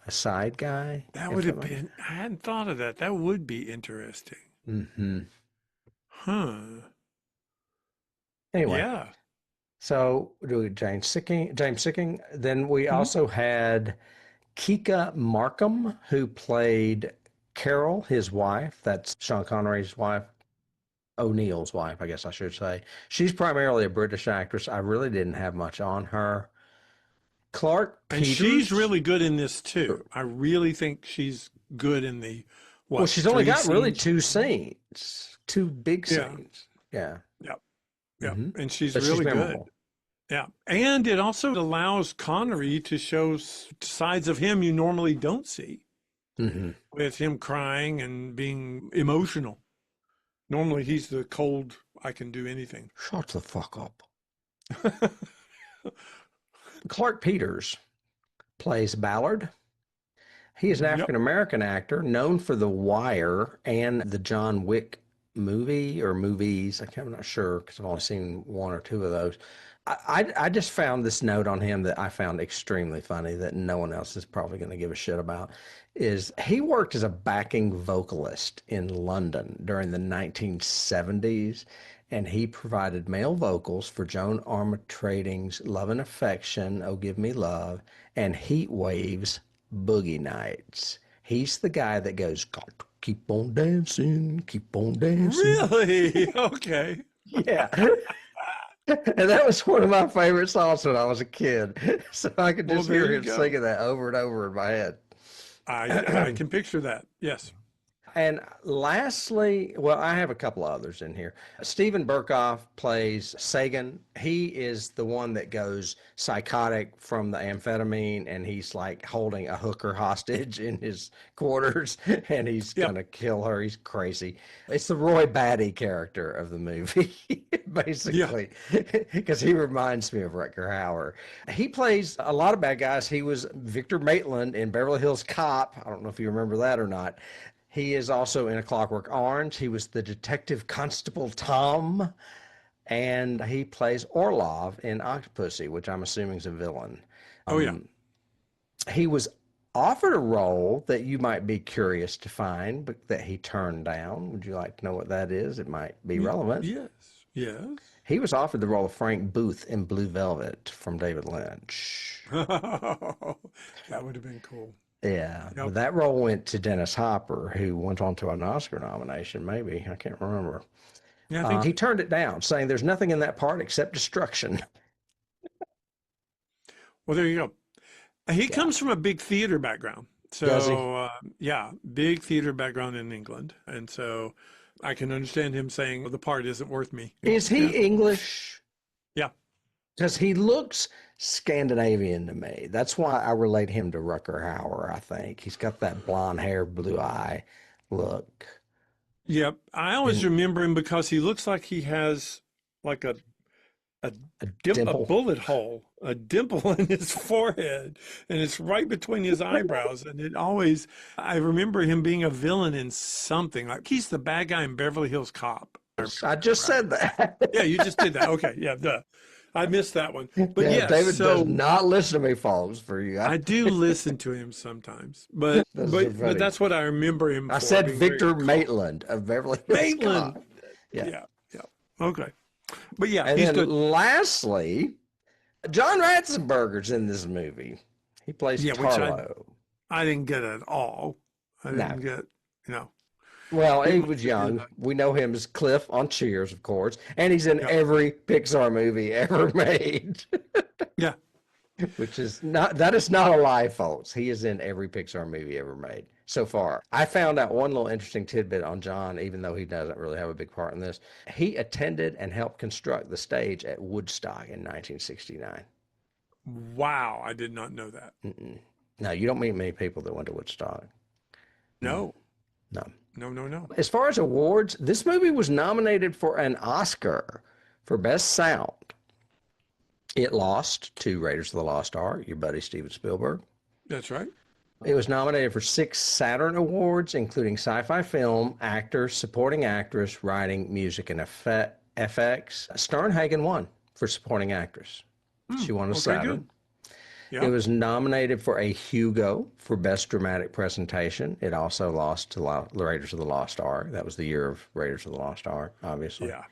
a side guy. That would have been, I hadn't thought of that. That would be interesting. Mm-hmm. Huh. Anyway. Yeah. So do James Sicking. Then we also had Kika Markham, who played Carol, his wife. That's Sean Connery's wife. O'Neill's wife, I guess I should say. She's primarily a British actress. I really didn't have much on her. Clark Peters. And she's really good in this too. I really think she's good in the Well, she's only got really scenes? 2 scenes, 2 big scenes. Yeah. Yeah, and she's But really good. memorable. Yeah, and it also allows Connery to show sides of him you normally don't see, with him crying and being emotional. Normally, he's the cold, I can do anything. Shut the fuck up. Clark Peters plays Ballard. He is an African-American actor known for The Wire and the John Wick movie or movies. I'm not sure because I've only seen 1 or 2 of those. I just found this note on him that I found extremely funny that no one else is probably going to give a shit about. Is he worked as a backing vocalist in London during the 1970s, and he provided male vocals for Joan Armatrading's Love and Affection, Oh Give Me Love, and Heat Waves, Boogie Nights. He's the guy that goes, got to keep on dancing, keep on dancing. Really? Okay. Yeah. And that was one of my favorite songs when I was a kid. So I could just hear him singing that over and over in my head. I can picture that. Yes. And lastly, well, I have a couple others in here. Stephen Burkoff plays Sagan. He is the one that goes psychotic from the amphetamine, and he's like holding a hooker hostage in his quarters, and he's going to kill her. He's crazy. It's the Roy Batty character of the movie, basically, because he reminds me of Rutger Hauer. He plays a lot of bad guys. He was Victor Maitland in Beverly Hills Cop. I don't know if you remember that or not. He is also in A Clockwork Orange. He was the Detective Constable Tom. and he plays Orlov in Octopussy, which I'm assuming is a villain. Oh yeah. He was offered a role that you might be curious to find, but that he turned down. Would you like to know what that is? It might be relevant. Yes. Yes. He was offered the role of Frank Booth in Blue Velvet from David Lynch. That would have been cool. Yeah, Yep. but that role went to Dennis Hopper, who went on to an Oscar nomination, maybe. I can't remember. Yeah, I think He turned it down, saying there's nothing in that part except destruction. well, there you go. He comes from a big theater background. Does he? So, yeah, big theater background in England. And so I can understand him saying, well, the part isn't worth me. Is he English? Yeah. Because he looks Scandinavian to me. That's why I relate him to Rucker Hauer, I think. He's got that blonde hair, blue eye look. Yep. I always remember him because he looks like he has like a dimple. bullet hole, a dimple in his forehead, and it's right between his eyebrows. And I remember him being a villain in something, like he's the bad guy in Beverly Hills Cop. I just said that. Yeah, you just did that. Okay, yeah, duh. I missed that one. But Yeah, yes, David so does not listen to me, folks, for you. I do listen to him sometimes, but funny. that's what I remember him I for, said being Victor very Maitland of Beverly Hills Maitland. Cop. Yeah. Okay. But yeah, And he's then good. lastly, John Ratzenberger's in this movie. He plays Yeah, which Tarlo. I didn't get at all. I didn't get, Well, he was young. We know him as Cliff on Cheers, of course, and he's in every Pixar movie ever made. Yeah. Which is not a lie, folks. He is in every Pixar movie ever made so far. I found out one little interesting tidbit on John, even though he doesn't really have a big part in this. He attended and helped construct the stage at Woodstock in 1969. Wow, I did not know that. No, you don't meet many people that went to Woodstock. No. No. No. As far as awards, this movie was nominated for an Oscar for Best Sound. It lost to Raiders of the Lost Ark, your buddy Steven Spielberg. That's right. It was nominated for 6 Saturn Awards, including Sci-Fi Film, Actor, Supporting Actress, Writing, Music, and FX. Sternhagen won for Supporting Actress. She won a Saturn. Yeah. It was nominated for a Hugo for Best Dramatic Presentation. It also lost to Raiders of the Lost Ark. That was the year of Raiders of the Lost Ark, obviously. Yeah.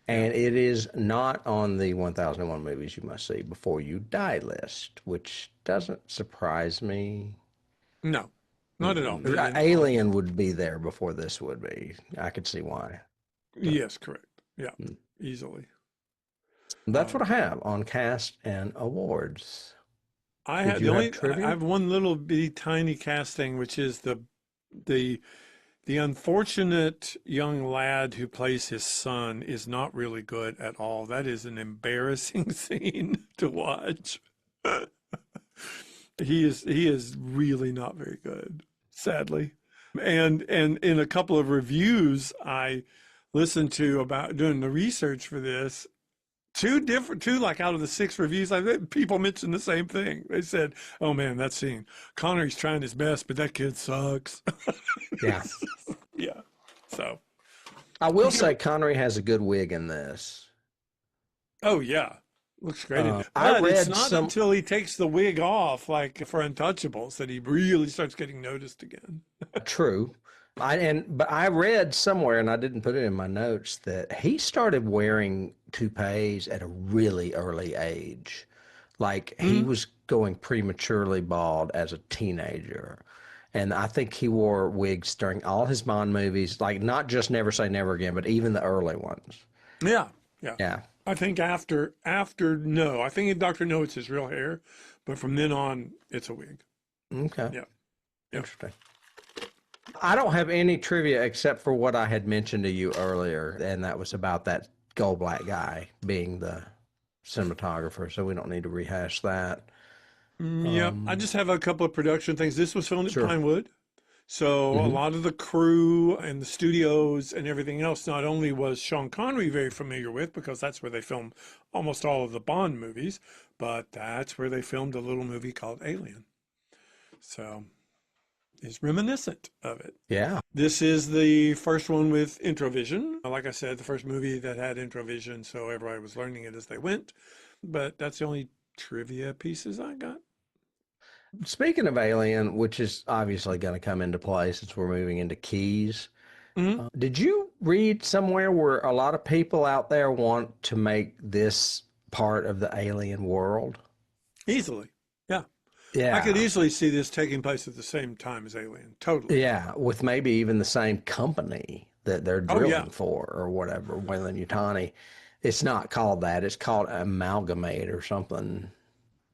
And it is not on the 1001 Movies You Must See Before You Die list, which doesn't surprise me. No, not at all. Alien would be there before this would be. I could see why. Yes, correct. Yeah, easily. That's what I have on cast and awards. I Did have you the have only trivia? I have one little bitty tiny casting, which is the unfortunate young lad who plays his son is not really good at all. That is an embarrassing scene to watch. He is really not very good, sadly. And in a couple of reviews I listened to about doing the research for this, two like out of the 6 reviews, people mentioned the same thing. They said, "Oh man, that scene. Connery's trying his best, but that kid sucks." Yeah. Yeah. So. I will say Connery has a good wig in this. Oh yeah, looks great. I But read it's not until he takes the wig off, like for Untouchables, that he really starts getting noticed again. True. But I read somewhere, and I didn't put it in my notes, that he started wearing toupees at a really early age. Like he was going prematurely bald as a teenager. And I think he wore wigs during all his Bond movies, like not just Never Say Never Again, but even the early ones. Yeah. Yeah. I think after No, I think in Dr. No it's his real hair, but from then on it's a wig. Okay. Yeah. Interesting. I don't have any trivia except for what I had mentioned to you earlier, and that was about that Gold Black guy being the cinematographer, so we don't need to rehash that. Yeah, I just have a couple of production things. This was filmed at Sure. Pinewood. So a lot of the crew and the studios and everything else, not only was Sean Connery very familiar with, because that's where they filmed almost all of the Bond movies, but that's where they filmed a little movie called Alien. So, is reminiscent of it. Yeah. This is the first one with Introvision. Like I said, the first movie that had Introvision, so everybody was learning it as they went. But that's the only trivia pieces I got. Speaking of Alien, which is obviously going to come into play since we're moving into keys, did you read somewhere where a lot of people out there want to make this part of the alien world? Easily. Yeah. Yeah. I could easily see this taking place at the same time as Alien. Totally. Yeah, with maybe even the same company that they're drilling for or whatever, Weyland-Yutani. It's not called that. It's called Amalgamate or something.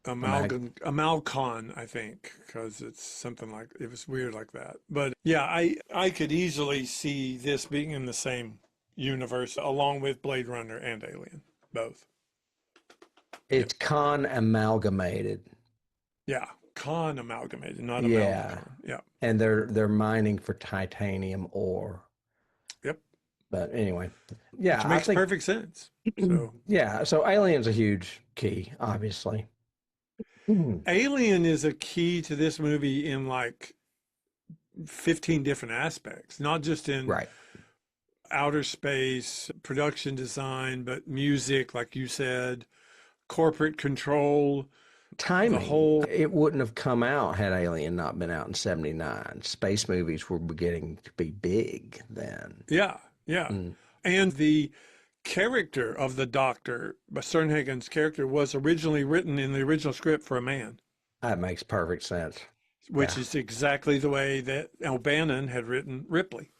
Amalcon, I think, because it's something like, it was weird like that. But yeah, I could easily see this being in the same universe along with Blade Runner and Alien, both. It's Con Amalgamated. Yeah, Con Amalgamated, not Amalgam. Yeah. And they're mining for titanium ore. Yep. But anyway, yeah. Which makes perfect sense. So yeah, so Alien's a huge key, obviously. Alien is a key to this movie in like 15 different aspects, not just in outer space, production design, but music, like you said, corporate control. Timing. It wouldn't have come out had Alien not been out in 79. Space movies were beginning to be big then. Yeah, yeah. And the character of the doctor, Sternhagen's character, was originally written in the original script for a man. That makes perfect sense. Which is exactly the way that O'Bannon had written Ripley.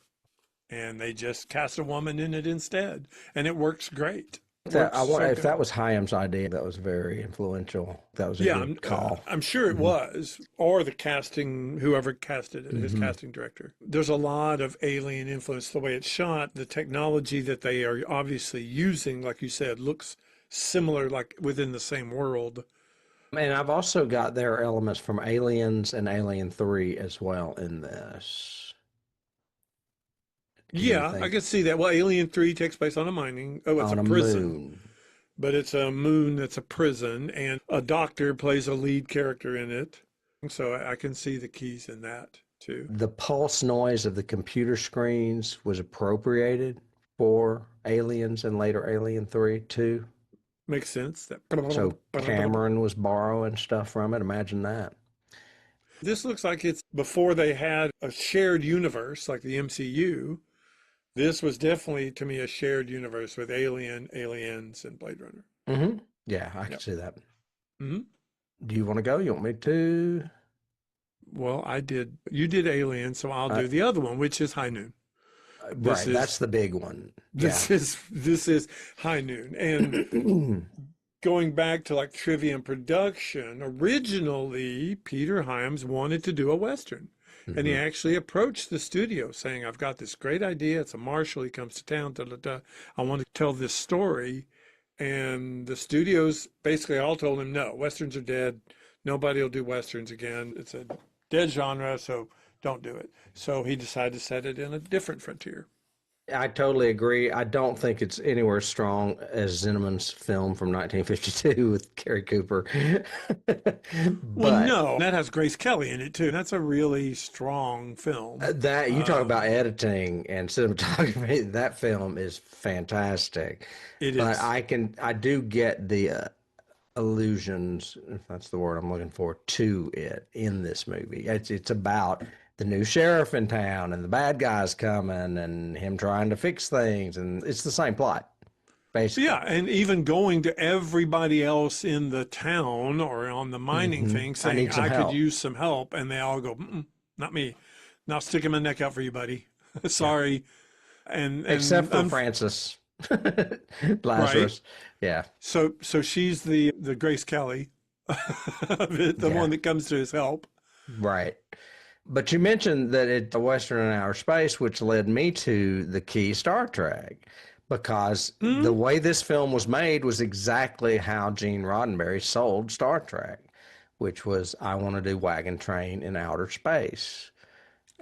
And they just cast a woman in it instead. And it works great. If that was Hyam's idea, that was very influential. That was a good call. I'm sure it was. Or the casting, whoever casted it, his casting director. There's a lot of Alien influence. The way it's shot, the technology that they are obviously using, like you said, looks similar, like within the same world. And I've also got their elements from Aliens and Alien 3 as well in this. Yeah, I could see that. Well, Alien 3 takes place on a mining. Oh, it's a prison. Moon. But it's a moon that's a prison, and a doctor plays a lead character in it. So I can see the keys in that, too. The pulse noise of the computer screens was appropriated for Aliens and later Alien 3, too. Makes sense. So Cameron was borrowing stuff from it. Imagine that. This looks like it's before they had a shared universe like the MCU. This was definitely, to me, a shared universe with Alien, Aliens, and Blade Runner. Yeah, I can see that. Do you want to go? You want me to? Well, I did. You did Alien, so I'll do the other one, which is High Noon. That's the big one. This is High Noon. And going back to like trivia and production, originally Peter Hyams wanted to do a Western. And he actually approached the studio saying, I've got this great idea. It's a Marshal. He comes to town. I want to tell this story. And the studios basically all told him, no, Westerns are dead. Nobody will do Westerns again. It's a dead genre, so don't do it. So he decided to set it in a different frontier. I totally agree. I don't think it's anywhere strong as Zinnemann's film from 1952 with Gary Cooper. Well, no, that has Grace Kelly in it too. That's a really strong film. That you talk about editing and cinematography. That film is fantastic. It is. But I do get the allusions, if that's the word I'm looking for, to it in this movie. It's about the new sheriff in town and the bad guys coming and him trying to fix things. And it's the same plot, basically. Yeah, and even going to everybody else in the town or on the mining thing saying, I could use some help. And they all go, not me. Not sticking my neck out for you, buddy. Sorry. And except for Francis. Lazarus. Right. Yeah. So she's the Grace Kelly, the one that comes to his help. Right. But you mentioned that it's a Western in outer space, which led me to the key Star Trek, because the way this film was made was exactly how Gene Roddenberry sold Star Trek, which was, I want to do Wagon Train in outer space.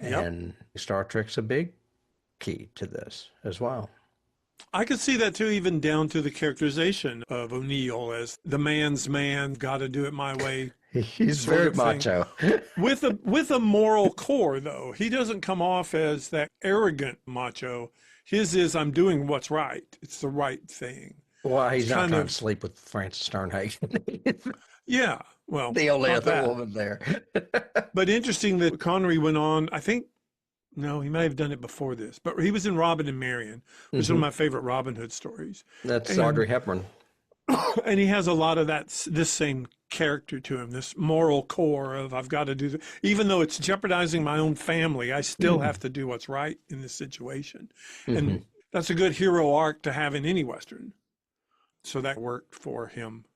Yep. And Star Trek's a big key to this as well. I could see that too, even down to the characterization of O'Neill as the man's man, got to do it my way He's sort very of thing. macho. With a moral core, though. He doesn't come off as that arrogant macho. His is, I'm doing what's right. It's the right thing. Well, he's It's not kind trying of, to sleep with Frances Sternhagen. yeah, well, The only not other that. woman there. But interesting that Connery went on, I think, no, he may have done it before this, but he was in Robin and Marion, which is one of my favorite Robin Hood stories. That's And Audrey Hepburn. and he has a lot of this same character to him, this moral core of I've got to do even though it's jeopardizing my own family, I still have to do what's right in this situation. And that's a good hero arc to have in any Western. So that worked for him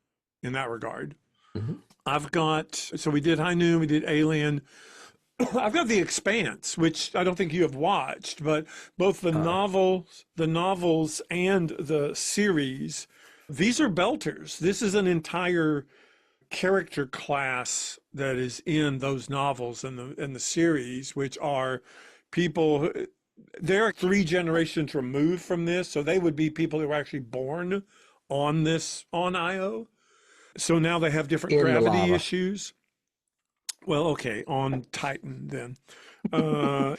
in that regard. So we did High Noon, we did Alien. I've got The Expanse, which I don't think you have watched, but both the novels and the series, these are belters. This is an entire character class that is in those novels and the series, which are people. They're 3 generations removed from this, so they would be people who were actually born on Io. So now they have different In the gravity lava. issues. Well, okay, on Titan then.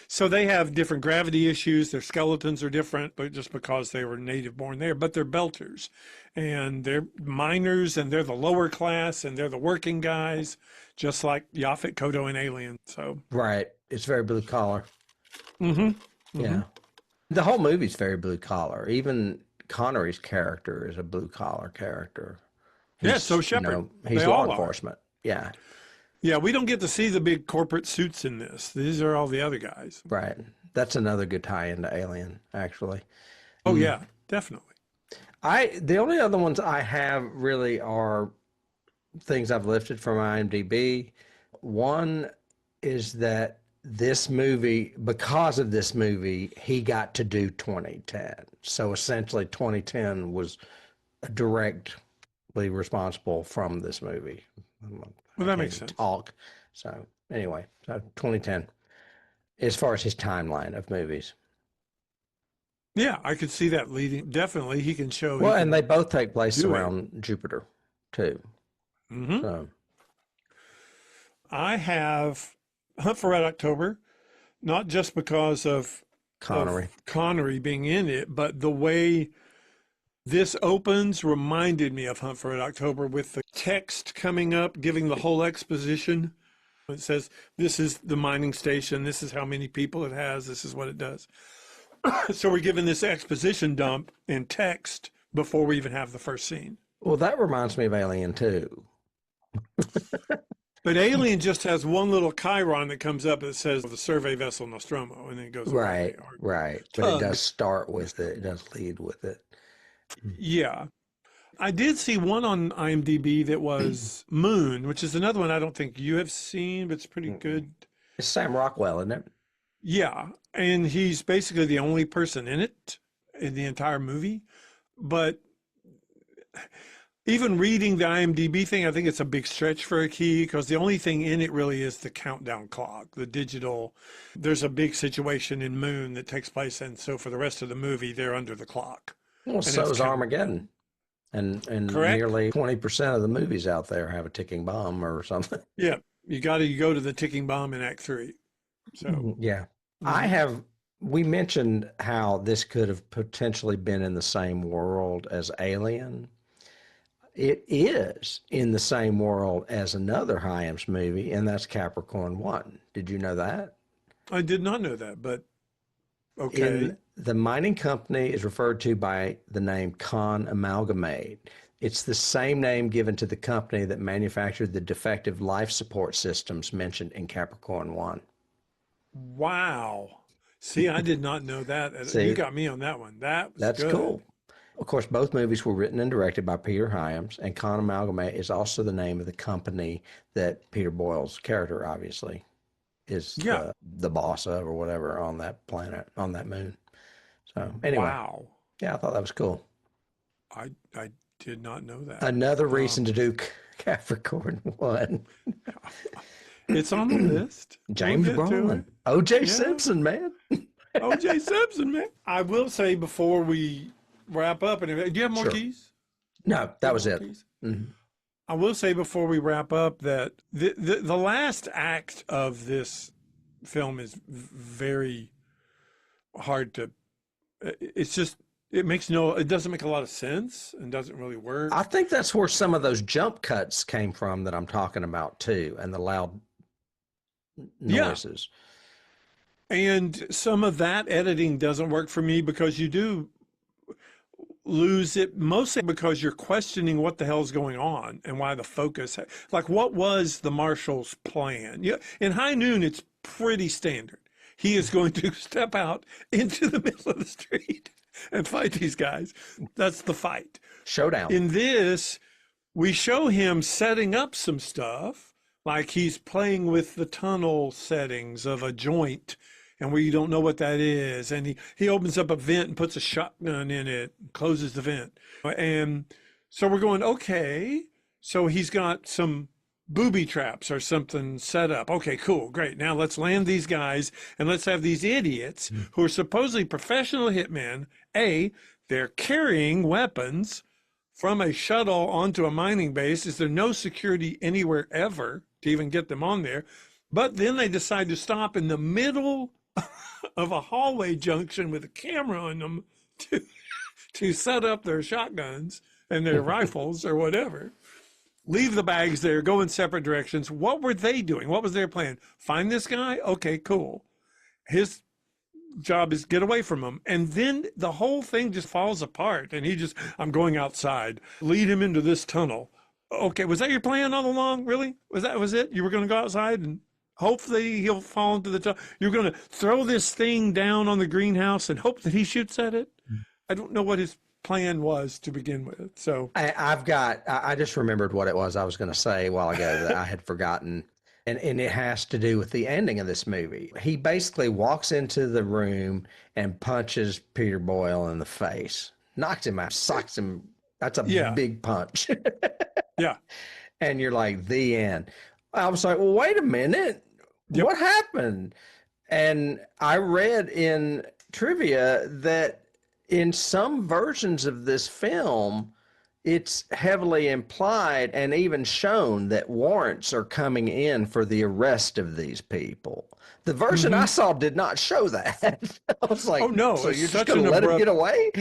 So they have different gravity issues. Their skeletons are different, but just because they were native born there. But they're belters, and they're miners, and they're the lower class, and they're the working guys, just like Yaphet Kotto in Alien. So Right. It's very blue collar. yeah, The whole movie's very blue collar. Even Connery's character is a blue collar character. yeah. So Shepard, He's they law all are. enforcement. Yeah. Yeah, we don't get to see the big corporate suits in this. These are all the other guys. Right. That's another good tie into Alien, actually. Oh yeah, definitely. The only other ones I have really are things I've lifted from IMDb. One is that this movie, because of this movie, he got to do 2010. So essentially 2010 was directly responsible from this movie. Well, that makes sense. Talk. So anyway, so 2010, as far as his timeline of movies. Yeah, I could see that leading. Definitely, he can show. Well, and they both take place do it. around Jupiter, too. So I have Hunt for Red October, not just because of Connery being in it, but the way this opens reminded me of Hunt for Red October with the text coming up, giving the whole exposition. It says, this is the mining station. This is how many people it has. This is what it does. So we're given this exposition dump in text before we even have the first scene. Well, that reminds me of Alien, too. But Alien just has one little chyron that comes up that says the survey vessel Nostromo, and then it goes away. Right. But it does start with it. It does lead with it. Yeah. I did see one on IMDb that was Moon, which is another one I don't think you have seen, but it's pretty good. It's Sam Rockwell, isn't it? Yeah. And he's basically the only person in it, in the entire movie. But even reading the IMDb thing, I think it's a big stretch for a key because the only thing in it really is the countdown clock, the digital. There's a big situation in Moon that takes place, and so for the rest of the movie, they're under the clock. Well, so is Armageddon. And nearly 20% of the movies out there have a ticking bomb or something. Yeah, you got to go to the ticking bomb in Act 3. So yeah, we mentioned how this could have potentially been in the same world as Alien. It is in the same world as another Hyams movie, and that's Capricorn 1. Did you know that? I did not know that, but okay. The mining company is referred to by the name Con Amalgamate. It's the same name given to the company that manufactured the defective life support systems mentioned in Capricorn 1. Wow. See, I did not know that. See, you got me on that one. That's good. Cool. Of course, both movies were written and directed by Peter Hyams, and Con Amalgamate is also the name of the company that Peter Boyle's character, obviously, is the boss of or whatever on that planet, on that moon. So anyway, wow. Yeah, I thought that was cool. I did not know that. Another reason to do Capricorn 1. It's on the list. James Brolin. O.J. Simpson, man. O.J. Simpson, man. I will say before we wrap up, do you have more keys? No, that was it. I will say before we wrap up that the last act of this film is very hard to. It's just it doesn't make a lot of sense and doesn't really work. I think that's where some of those jump cuts came from that I'm talking about too, and the loud noises. Yeah. And some of that editing doesn't work for me because you do lose it mostly because you're questioning what the hell's going on and why the focus, like what was the marshal's plan? Yeah, in High Noon, it's pretty standard. He is going to step out into the middle of the street and fight these guys. That's the fight. Showdown. In this, we show him setting up some stuff, like he's playing with the tunnel settings of a joint, and we don't know what that is. And he opens up a vent and puts a shotgun in it, closes the vent. And so we're going, okay, so he's got some booby traps or something set up. Okay, cool, great. Now let's land these guys and let's have these idiots who are supposedly professional hitmen. They're carrying weapons from a shuttle onto a mining base. Is there no security anywhere ever to even get them on there? But then they decide to stop in the middle of a hallway junction with a camera on them to set up their shotguns and their rifles or whatever. Leave the bags there, go in separate directions. What were they doing? What was their plan? Find this guy? Okay, cool. His job is get away from him. And then the whole thing just falls apart. And I'm going outside. Lead him into this tunnel. Okay, was that your plan all along? Really? Was it? You were going to go outside and hopefully he'll fall into the tunnel. You're going to throw this thing down on the greenhouse and hope that he shoots at it? I don't know what his plan was to begin with. So I just remembered what it was I was going to say a while ago that I had forgotten. And it has to do with the ending of this movie. He basically walks into the room and punches Peter Boyle in the face, knocks him out, socks him. That's a big punch. Yeah. And you're like, the end. I was like, well, wait a minute. Yep. What happened? And I read in trivia that in some versions of this film, it's heavily implied and even shown that warrants are coming in for the arrest of these people. The version I saw did not show that. I was like, oh, no. So you're just going to let him get away?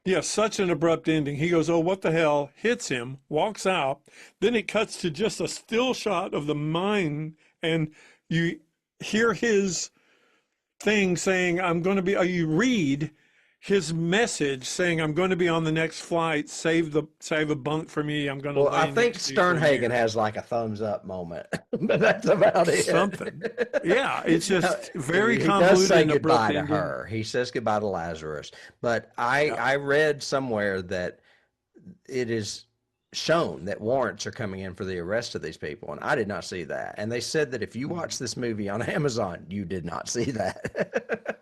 Yeah, such an abrupt ending. He goes, oh, what the hell, hits him, walks out. Then it cuts to just a still shot of the mine, and you hear his thing saying, you read his message saying, I'm going to be on the next flight, save a bunk for me. I'm going to. Well, I think Sternhagen has like a thumbs up moment, but that's about it. Something. Yeah, it's just very he convoluted. He does say and goodbye to ending. her. He says goodbye to Lazarus. But I read somewhere that it is shown that warrants are coming in for the arrest of these people, and I did not see that. And they said that if you watch this movie on Amazon, you did not see that.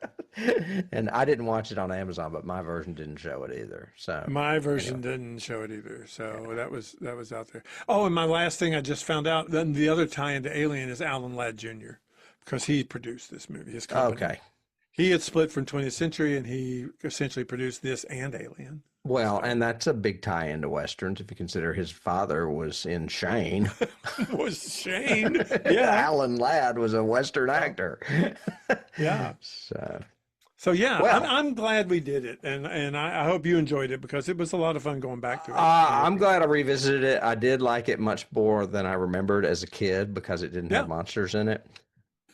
And I didn't watch it on Amazon, but my version didn't show it either. So my version didn't show it either. So that was out there. Oh, and my last thing I just found out, then the other tie into Alien is Alan Ladd Jr. because he produced this movie. His company. Okay. He had split from 20th Century, and he essentially produced this and Alien. Well, and that's a big tie into Westerns if you consider his father was in Shane. Was Shane? Yeah. Alan Ladd was a Western actor. Yeah. So yeah, well, I'm glad we did it, and I hope you enjoyed it because it was a lot of fun going back to it. I'm glad I revisited it. I did like it much more than I remembered as a kid because it didn't have monsters in it.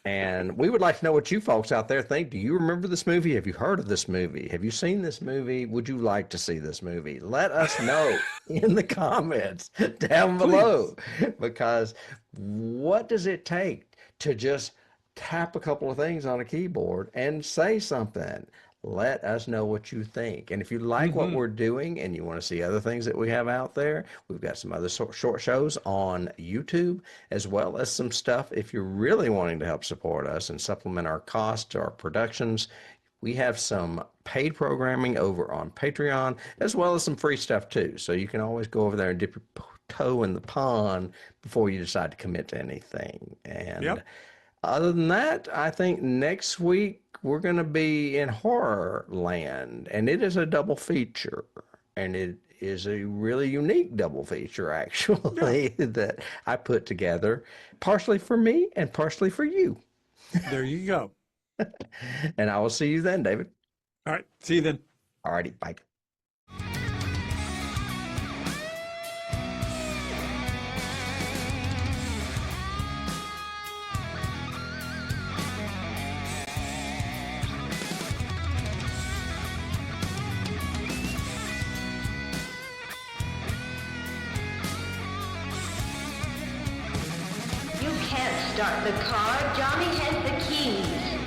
And we would like to know what you folks out there think. Do you remember this movie? Have you heard of this movie? Have you seen this movie? Would you like to see this movie? Let us know in the comments down below. Because what does it take to just tap a couple of things on a keyboard and say something? Let us know what you think. And if you like what we're doing and you want to see other things that we have out there, we've got some other short shows on YouTube, as well as some stuff if you're really wanting to help support us and supplement our costs, our productions. We have some paid programming over on Patreon, as well as some free stuff too. So you can always go over there and dip your toe in the pond before you decide to commit to anything. And other than that, I think next week we're going to be in horror land, and it is a double feature, and it is a really unique double feature, actually, that I put together, partially for me and partially for you. There you go. And I will see you then, David. All right. See you then. All righty. Bye. You can't start the car. Johnny has the keys.